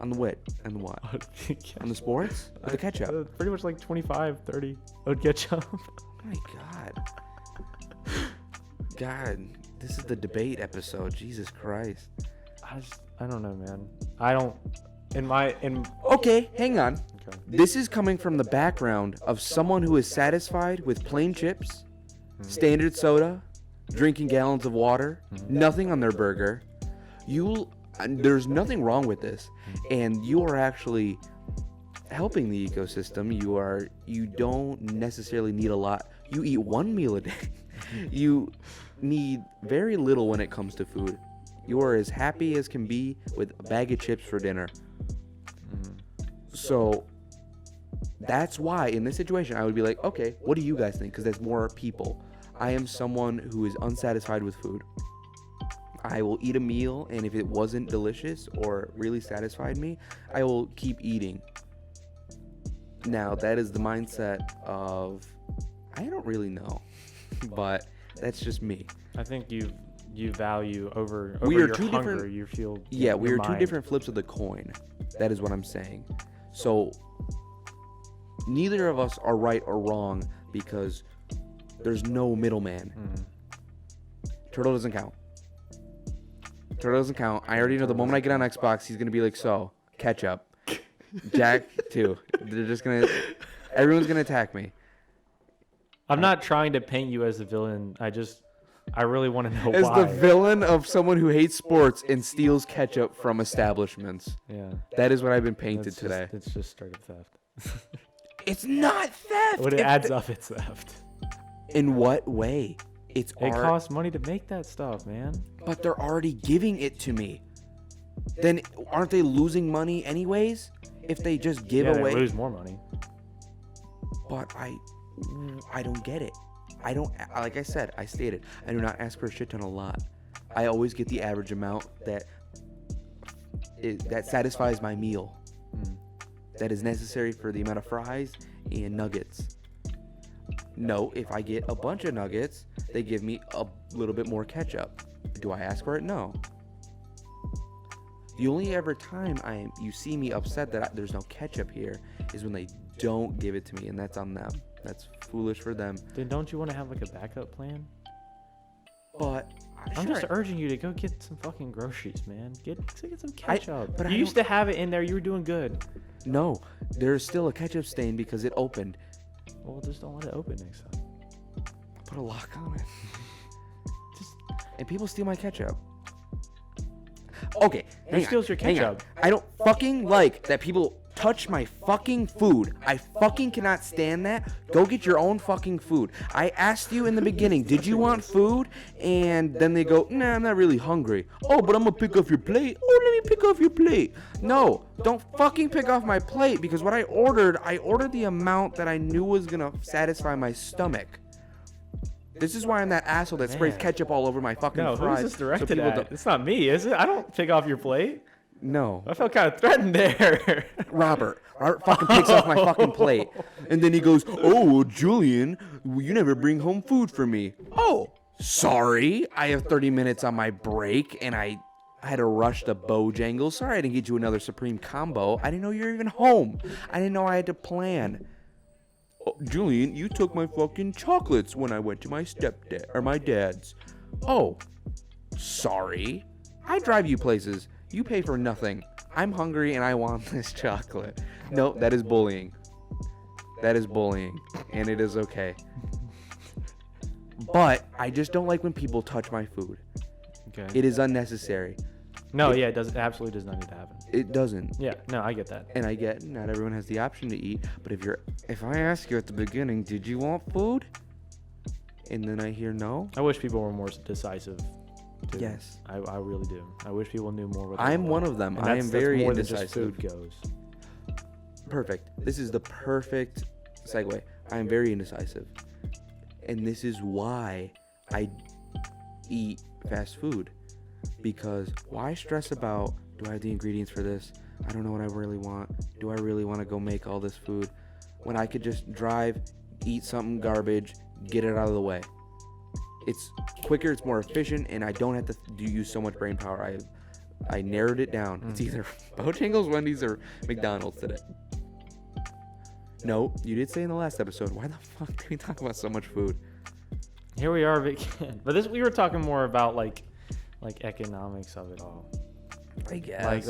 the what? And the what? On the sports? Or the ketchup? Pretty much like 25, 30 on ketchup. Oh my God. God, this is the debate episode. Jesus Christ. I don't know, man. Okay, hang on. Okay. This is coming from the background of someone who is satisfied with plain chips, standard soda, drinking gallons of water, nothing on their burger. There's nothing wrong with this, and you are actually helping the ecosystem. You don't necessarily need a lot. You eat one meal a day. You need very little when it comes to food. You are as happy as can be with a bag of chips for dinner. So that's why in this situation I would be like, okay, what do you guys think? Because there's more people. I am someone who is unsatisfied with food. I will eat a meal, and if it wasn't delicious or really satisfied me, I will keep eating. Now, that is the mindset of, I don't really know, but that's just me. I think you value over we are your two hunger, different, you feel. Yeah, we are two different flips of the coin. That is what I'm saying. So, neither of us are right or wrong because there's no middleman. Turtle doesn't count. I already know the moment I get on Xbox, he's going to be like, so, ketchup. Jack, too. They're just going to... Everyone's going to attack me. I'm not trying to paint you as the villain. I really want to know as why. As the villain of someone who hates sports and steals ketchup from establishments. Yeah. That is what I've been painted today. It's just straight up theft. It's not theft! When it adds up, it's theft. In what way? It costs money to make that stuff, man. But they're already giving it to me. Then aren't they losing money anyways? If they just give away... they lose more money. But I don't get it. I don't, like I said, I stated, I do not ask for a shit ton a lot. I always get the average amount that satisfies my meal. That is necessary for the amount of fries and nuggets. No, if I get a bunch of nuggets, they give me a little bit more ketchup. Do I ask for it? No. The only ever time you see me upset that there's no ketchup here is when they don't give it to me, and that's on them. That's foolish for them. Then don't you want to have like a backup plan? But I'm just urging you to go get some fucking groceries, man. Get some ketchup. You used to have it in there. You were doing good. No, there's still a ketchup stain because it opened. Well, just don't let it open next time. Put a lock on it. And people steal my ketchup. Okay, who steals your ketchup? I don't fucking like that people touch my fucking food. I fucking cannot stand that. Go get your own fucking food. I asked you in the beginning, did you want food? And then they go, nah, I'm not really hungry. Oh, but I'm gonna pick off your plate. Oh, let me pick off your plate. No, don't fucking pick off my plate, because what I ordered the amount that I knew was gonna satisfy my stomach. This is why I'm that asshole that sprays ketchup all over my fucking fries. No, who's this directed at? It's not me, is it? I don't pick off your plate. No. I felt kind of threatened there. Robert fucking picks off my fucking plate. And then he goes, oh, Julian, you never bring home food for me. Oh, sorry. I have 30 minutes on my break, and I I had to rush to Bojangles. Sorry I didn't get you another Supreme combo. I didn't know you were even home. I didn't know I had to plan. Oh, Julian, you took my fucking chocolates when I went to my stepdad or my dad's. Oh, sorry. I drive you places. You pay for nothing. I'm hungry and I want this chocolate. No, that is bullying. That is bullying, and it is okay. But I just don't like when people touch my food. Okay. It is unnecessary. No, it absolutely does not need to happen. It doesn't. Yeah, no, I get that. And I get not everyone has the option to eat, but if I ask you at the beginning, did you want food? And then I hear no. I wish people were more decisive. Too. Yes. I really do. I wish people knew more what I'm one of them. I am very more indecisive. Than just food goes. Perfect. This is the perfect segue. I am very indecisive. And this is why I eat fast food. Because why stress about, do I have the ingredients for this? I don't know what I really want. Do I really want to go make all this food? When I could just drive, eat something garbage, get it out of the way. It's quicker, it's more efficient, and I don't have to use so much brain power. I narrowed it down. It's either Bojangles, Wendy's, or McDonald's today. No, you did say in the last episode, why the fuck did we talk about so much food? Here we are again. But we were talking more about like economics of it all. I guess.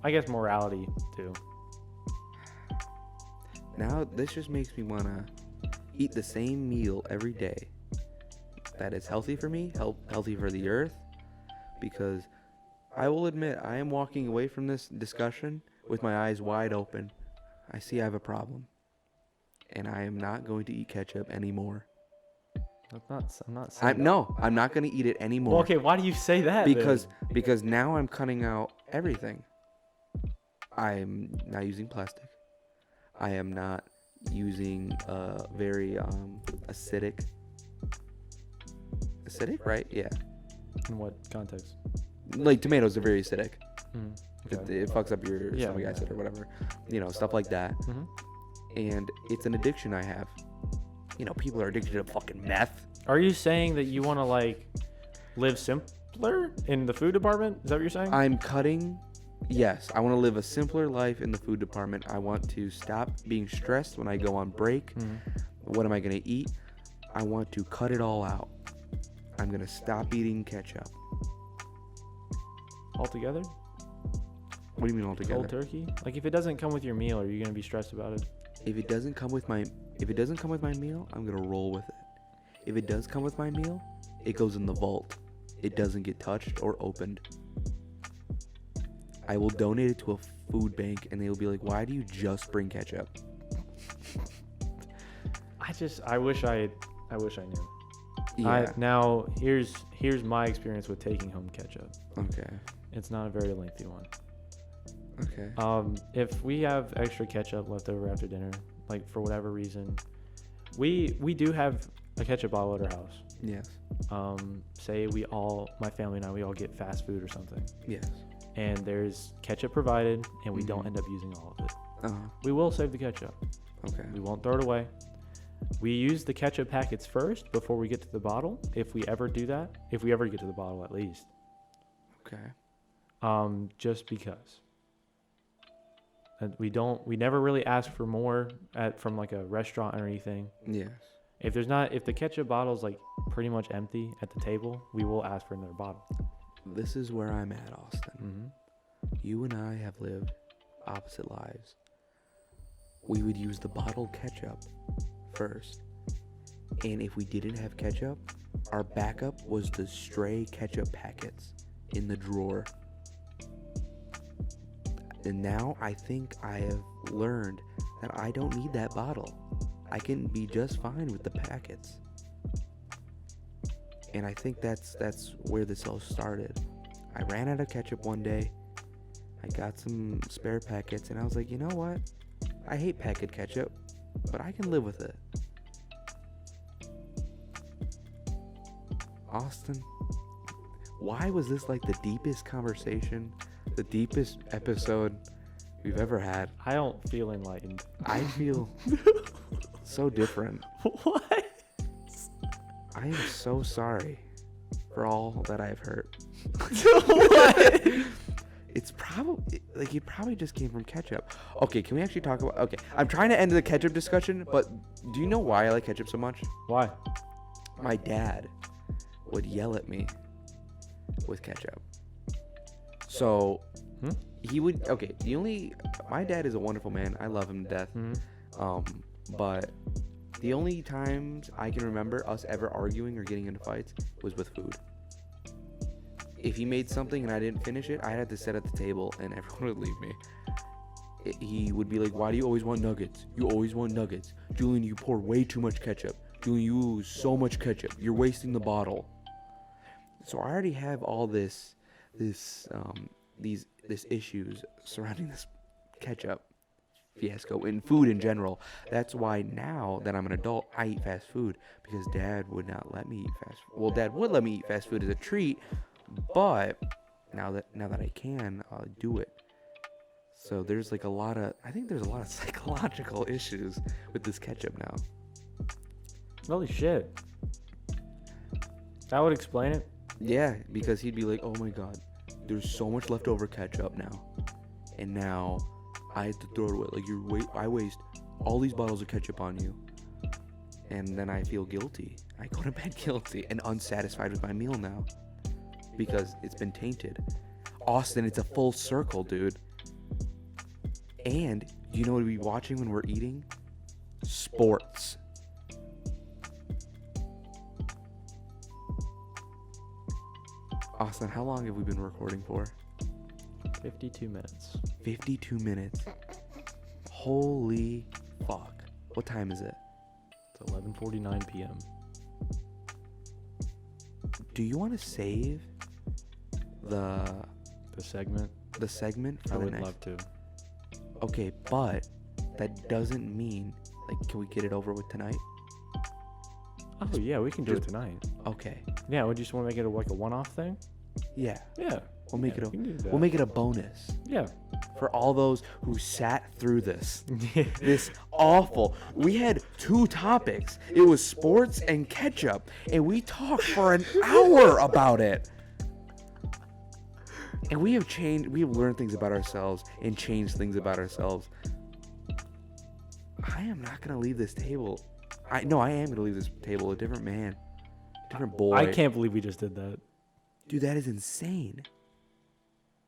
I guess morality too. Now this just makes me wanna eat the same meal every day. That is healthy for me, healthy for the earth, because I will admit I am walking away from this discussion with my eyes wide open. I see I have a problem, and I am not going to eat ketchup anymore. I'm not saying. I'm not going to eat it anymore. Well, okay, why do you say that? Because now I'm cutting out everything. I'm not using plastic. I am not using very acidic. Acidic, right? Yeah. In what context? Like tomatoes are very acidic. Okay. It fucks up your stomach acid or whatever. Stuff like that. And it's an addiction I have. People are addicted to fucking meth. Are you saying that you want to live simpler in the food department? Is that what you're saying? I'm cutting. Yes, I want to live a simpler life in the food department. I want to stop being stressed when I go on break. What am I going to eat? I want to cut it all out. I'm going to stop eating ketchup. Altogether? What do you mean altogether? Cold turkey? If it doesn't come with your meal, are you going to be stressed about it? If it doesn't come with my meal, I'm going to roll with it. If it does come with my meal, it goes in the vault. It doesn't get touched or opened. I will donate it to a food bank, and they'll be like, why do you just bring ketchup? I wish I knew. Yeah. Now here's my experience with taking home ketchup. Okay. It's not a very lengthy one. Okay. If we have extra ketchup left over after dinner, for whatever reason, we do have a ketchup bottle at our house. Yes. Say my family and I, we all get fast food or something. Yes. And there's ketchup provided, and we don't end up using all of it. We will save the ketchup. Okay. We won't throw it away. We use the ketchup packets first before we get to the bottle, if we ever do that. If we ever get to the bottle, at least. Okay. Just because. And we never really ask for more from a restaurant or anything. Yes. If the ketchup bottle's pretty much empty at the table, we will ask for another bottle. This is where I'm at, Austin. You and I have lived opposite lives. We would use the bottled ketchup first. And if we didn't have ketchup, our backup was the stray ketchup packets in the drawer. And now I think I have learned that I don't need that bottle. I can be just fine with the packets. And I think that's where this all started. I ran out of ketchup one day. I got some spare packets, and I was like, you know what? I hate packet ketchup, but I can live with it. Austin, why was this the deepest conversation, the deepest episode we've ever had? I don't feel enlightened. I feel so different. What? I am so sorry for all that I've hurt. What? It's probably like it probably just came from ketchup. Okay, can we actually talk about? Okay, I'm trying to end the ketchup discussion, but do you know why I like ketchup so much? Why? My dad would yell at me with ketchup. So he would. Okay, my dad is a wonderful man. I love him to death. But the only times I can remember us ever arguing or getting into fights was with food. If he made something and I didn't finish it, I had to sit at the table and everyone would leave me. He would be like, why do you always want nuggets? You always want nuggets. Julian, you pour way too much ketchup. Julian, you use so much ketchup. You're wasting the bottle. So I already have all these issues surrounding this ketchup fiasco in food in general. That's why now that I'm an adult, I eat fast food because Dad would not let me eat fast food. Well, Dad would let me eat fast food as a treat, but now that I can, I'll do it. So there's like I think there's a lot of psychological issues with this ketchup now. Holy shit. That would explain it. Yeah, because he'd be like, oh my God, there's so much leftover ketchup now. And now I have to throw it away. Like I waste all these bottles of ketchup on you. And then I feel guilty. I go to bed guilty and unsatisfied with my meal now. Because it's been tainted. Austin, it's a full circle, dude. And you know what we'd be watching when we're eating? Sports. Austin, how long have we been recording for? 52 minutes. 52 minutes. Holy fuck. What time is it? It's 11:49 p.m. Do you want to save the segment? The segment for I the would next? love to. Okay, but that doesn't mean, like, can we get it over with tonight? Oh yeah, we can do it tonight. Okay. Yeah, we just want to make it like a one-off thing. Yeah. Yeah. We'll make we can do that. we'll make it a bonus. Yeah. For all those who sat through this. This awful. We had 2 topics. It was sports and ketchup, and we talked for an hour about it. And we have learned things about ourselves and changed things about ourselves. I am not going to leave this table. I am going to leave this table a different man. Different boy. I can't believe we just did that. Dude, that is insane.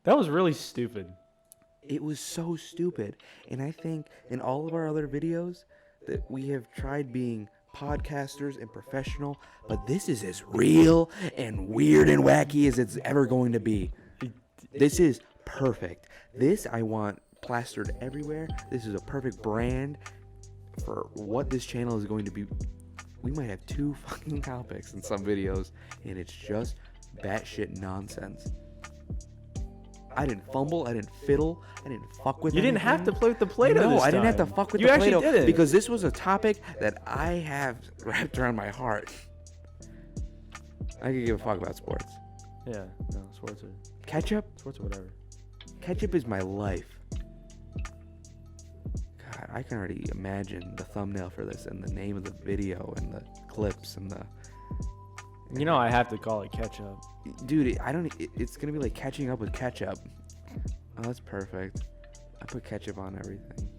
That was really stupid. It was so stupid. And I think in all of our other videos that we have tried being podcasters and professional, but this is as real and weird and wacky as it's ever going to be. This is perfect. This I want plastered everywhere. This is a perfect brand for what this channel is going to be. We might have 2 fucking topics in some videos, and it's just batshit nonsense. I didn't fumble. I didn't fiddle. I didn't fuck with. You didn't have to play with the Play-Doh. No, this I didn't have time. to fuck with you the actually Play-Doh did it. because this was a topic that I have wrapped around my heart. I could give a fuck about sports. Yeah, no, sports or Ketchup? Sports or whatever. Ketchup is my life. God, I can already imagine the thumbnail for this and the name of the video and the clips and the. You know I have to call it Ketchup. Dude, it's gonna be like catching up with ketchup. Oh, that's perfect. I put ketchup on everything.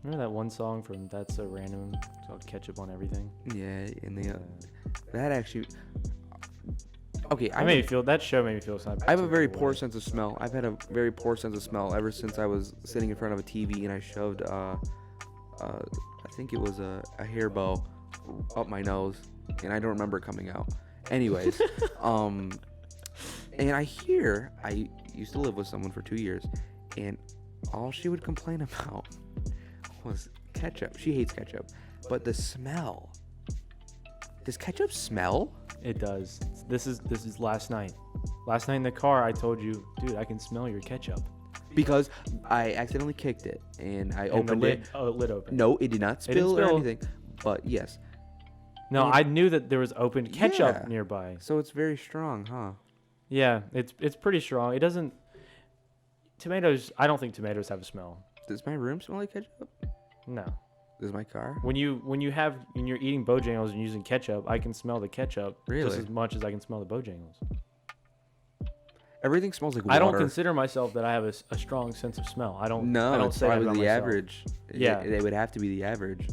Remember that one song from That's So Random? It's called Ketchup on Everything. Yeah, in the that actually. Okay, that show made me feel sad. I have a very poor sense of smell. I've had a very poor sense of smell ever since I was sitting in front of a TV and I shoved I think it was a hair bow up my nose, and I don't remember it coming out. Anyways, and I used to live with someone for 2 years, and all she would complain about was ketchup. She hates ketchup, but the smell. Does ketchup smell? It does. This is last night. Last night in the car, I told you, dude, I can smell your ketchup. Because I accidentally kicked it, and I opened it. Oh, lid opened. No, it did not spill or anything. But yes. No, I knew that there was opened ketchup nearby. So it's very strong, huh? Yeah, it's pretty strong. It doesn't. Tomatoes. I don't think tomatoes have a smell. Does my room smell like ketchup? No. Does my car? When you're eating Bojangles and using ketchup, I can smell the ketchup just as much as I can smell the Bojangles. Everything smells like water. I don't consider myself that I have a strong sense of smell. I don't. No, I don't it's say that probably about the myself. average. Yeah, it would have to be the average.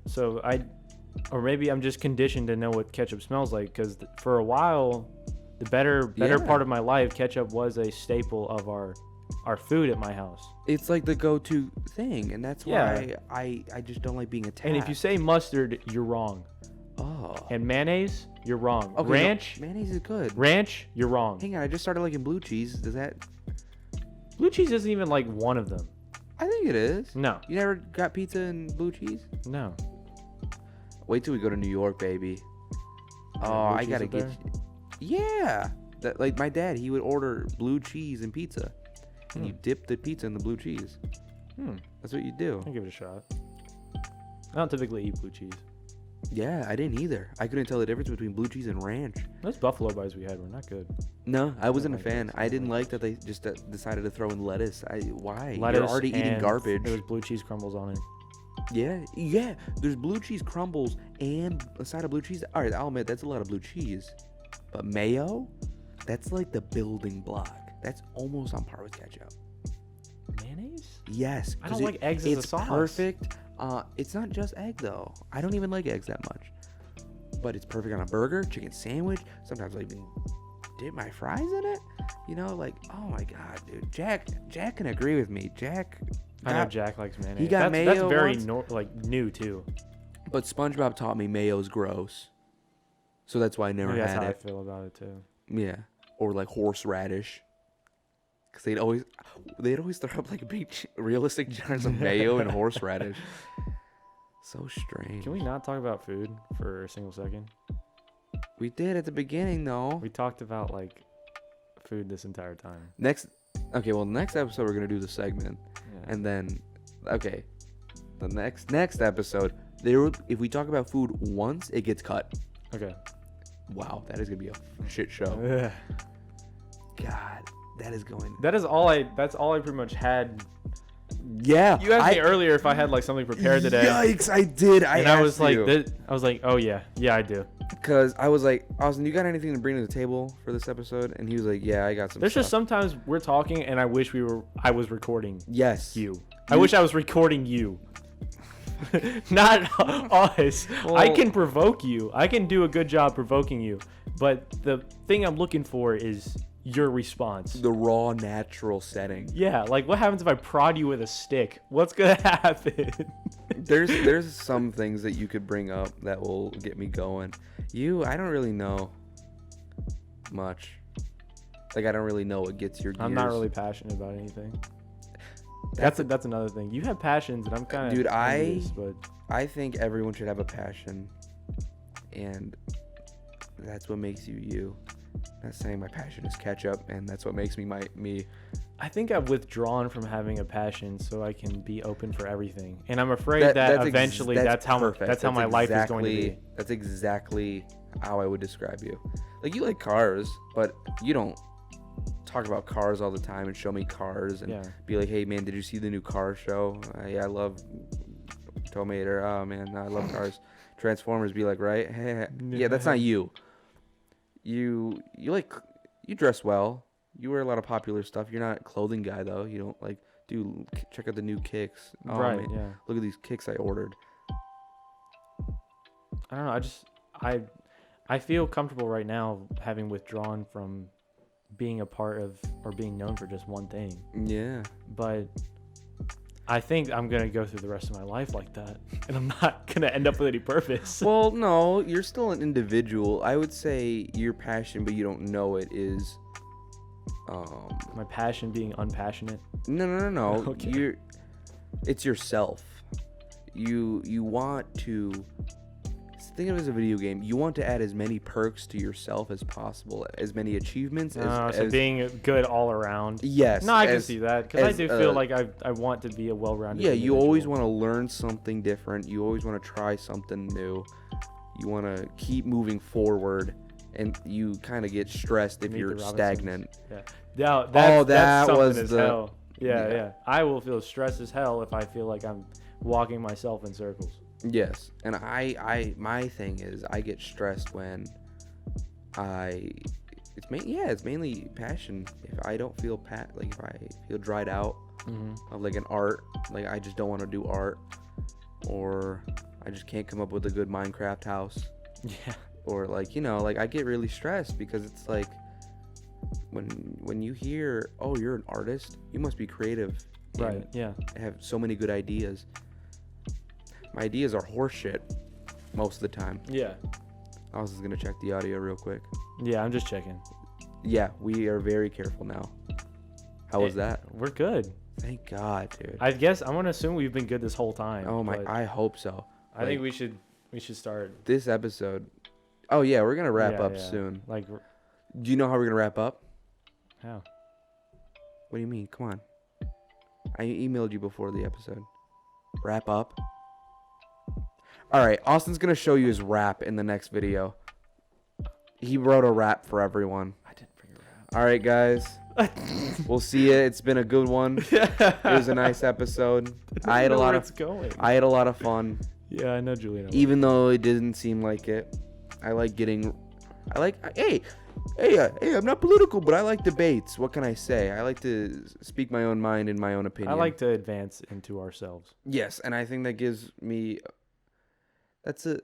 So or maybe I'm just conditioned to know what ketchup smells like, because for a while, the better part of my life, ketchup was a staple of our food at my house. It's like the go-to thing, and that's why I just don't like being attacked. And if you say mustard, you're wrong. Oh. And mayonnaise, you're wrong. Okay, ranch, no, mayonnaise is good. Ranch, you're wrong. Hang on, I just started liking blue cheese. Does that? Blue cheese isn't even like one of them. I think it is. No. You never got pizza and blue cheese? No. Wait till we go to New York, baby. Oh, I gotta get you. Yeah. That, like my dad, he would order blue cheese and pizza. And you dip the pizza in the blue cheese. That's what you do. I'll give it a shot. I don't typically eat blue cheese. Yeah, I didn't either. I couldn't tell the difference between blue cheese and ranch. Those Buffalo Bites we had were not good. No, I wasn't a fan. I didn't like that they just decided to throw in lettuce. Why? Lettuce. You're already eating garbage. There was blue cheese crumbles on it. Yeah. There's blue cheese crumbles and a side of blue cheese. All right, I'll admit that's a lot of blue cheese. But mayo, that's like the building block. That's almost on par with ketchup. Mayonnaise? Yes. I don't like eggs as a sauce. It's perfect. It's not just egg though. I don't even like eggs that much. But it's perfect on a burger, chicken sandwich. Sometimes I even dip my fries in it. You know, like, oh my god, dude. Jack can agree with me. I know Jack likes mayonnaise. He got mayo. That's very once, new too. But SpongeBob taught me mayo's gross. So that's why I never had it. That's how I feel about it too. Yeah. Or like horseradish. Because they'd always throw up like big realistic jars of mayo and horseradish. So strange. Can we not talk about food for a single second? We did at the beginning though. We talked about like food this entire time. Next episode we're gonna do the segment. Yeah. And then the next episode, if we talk about food once, it gets cut. Okay. Wow, that is gonna be a shit show. God, that's all I pretty much had. Yeah. You asked me earlier if I had like something prepared today. Yikes, I did. I was like, oh yeah, I do. Because I was like, Austin, you got anything to bring to the table for this episode? And he was like, yeah, I got some. There's just sometimes we're talking and I wish I was recording. Yes. I wish I was recording you. Not us. Well, I can provoke you. I can do a good job provoking you. But the thing I'm looking for is your response. The raw, natural setting. Yeah, like what happens if I prod you with a stick? What's gonna happen? There's some things that you could bring up that will get me going. I don't really know much. Like I don't really know what gets your gears. I'm not really passionate about anything. That's another thing. You have passions, and I'm kind of dude. But I think everyone should have a passion, and that's what makes you you. I'm not saying my passion is ketchup, and that's what makes me me. I think I've withdrawn from having a passion so I can be open for everything, and I'm afraid that eventually that's how my life is going to be. That's exactly how I would describe you. Like you like cars, but you don't talk about cars all the time and show me cars and be like, hey man, did you see the new car show? Yeah, I love Tomater. Oh man, I love cars. Transformers, be like, right? Yeah, that's not you. You dress well. You wear a lot of popular stuff. You're not a clothing guy though. You don't like check out the new kicks. Oh, right. Man, yeah. Look at these kicks I ordered. I don't know. I feel comfortable right now having withdrawn from being a part of or being known for just one thing. Yeah. But I think I'm going to go through the rest of my life like that. And I'm not going to end up with any purpose. Well, no, you're still an individual. I would say your passion, but you don't know it, is... my passion being unpassionate? No. Okay. It's yourself. You want to... Think of it as a video game. You want to add as many perks to yourself as possible, as many achievements so being good all around. Yes. No, I can see that because I do feel like I want to be a well-rounded. Yeah, individual. you always want to learn something different. You always want to try something new. You want to keep moving forward, and you kind of get stressed if you're stagnant. Yeah. That's something as hell. Yeah. I will feel stressed as hell if I feel like I'm walking myself in circles. Yes, and my thing is I get stressed when I it's mainly passion. If I don't feel if I feel dried out of like an art, like I just don't want to do art, or I just can't come up with a good Minecraft house. Yeah. Or like, like I get really stressed because it's like when you hear, oh, you're an artist, you must be creative. Right. Yeah. I have so many good ideas. My ideas are horseshit most of the time. Yeah. I was just gonna check the audio real quick. Yeah, I'm just checking. Yeah, we are very careful now. How was that? We're good. Thank God, dude. I guess I'm gonna assume we've been good this whole time. Oh my! I hope so. I think we should start this episode. Oh yeah, we're gonna wrap up soon. Like, do you know how we're gonna wrap up? How? What do you mean? Come on. I emailed you before the episode. Wrap up. All right, Austin's gonna show you his rap in the next video. He wrote a rap for everyone. I didn't bring a rap. All right, guys. We'll see you. It's been a good one. It was a nice episode. I had a lot of fun. Yeah, I know Julian. Even though it didn't seem like it. Hey, I'm not political, but I like debates. What can I say? I like to speak my own mind and my own opinion. I like to advance into ourselves. Yes, and I think that gives me.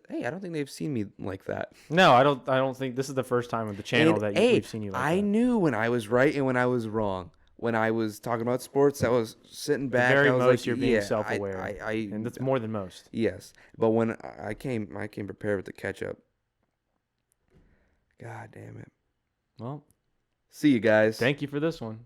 Hey, I don't think they've seen me like that. No, I don't think this is the first time on the channel we've seen you like that. I knew when I was right and when I was wrong. When I was talking about sports, I was sitting back. Very I was most like, you're being self-aware, and that's more than most. Yes, but when I came prepared with the ketchup. God damn it. Well, see you guys. Thank you for this one.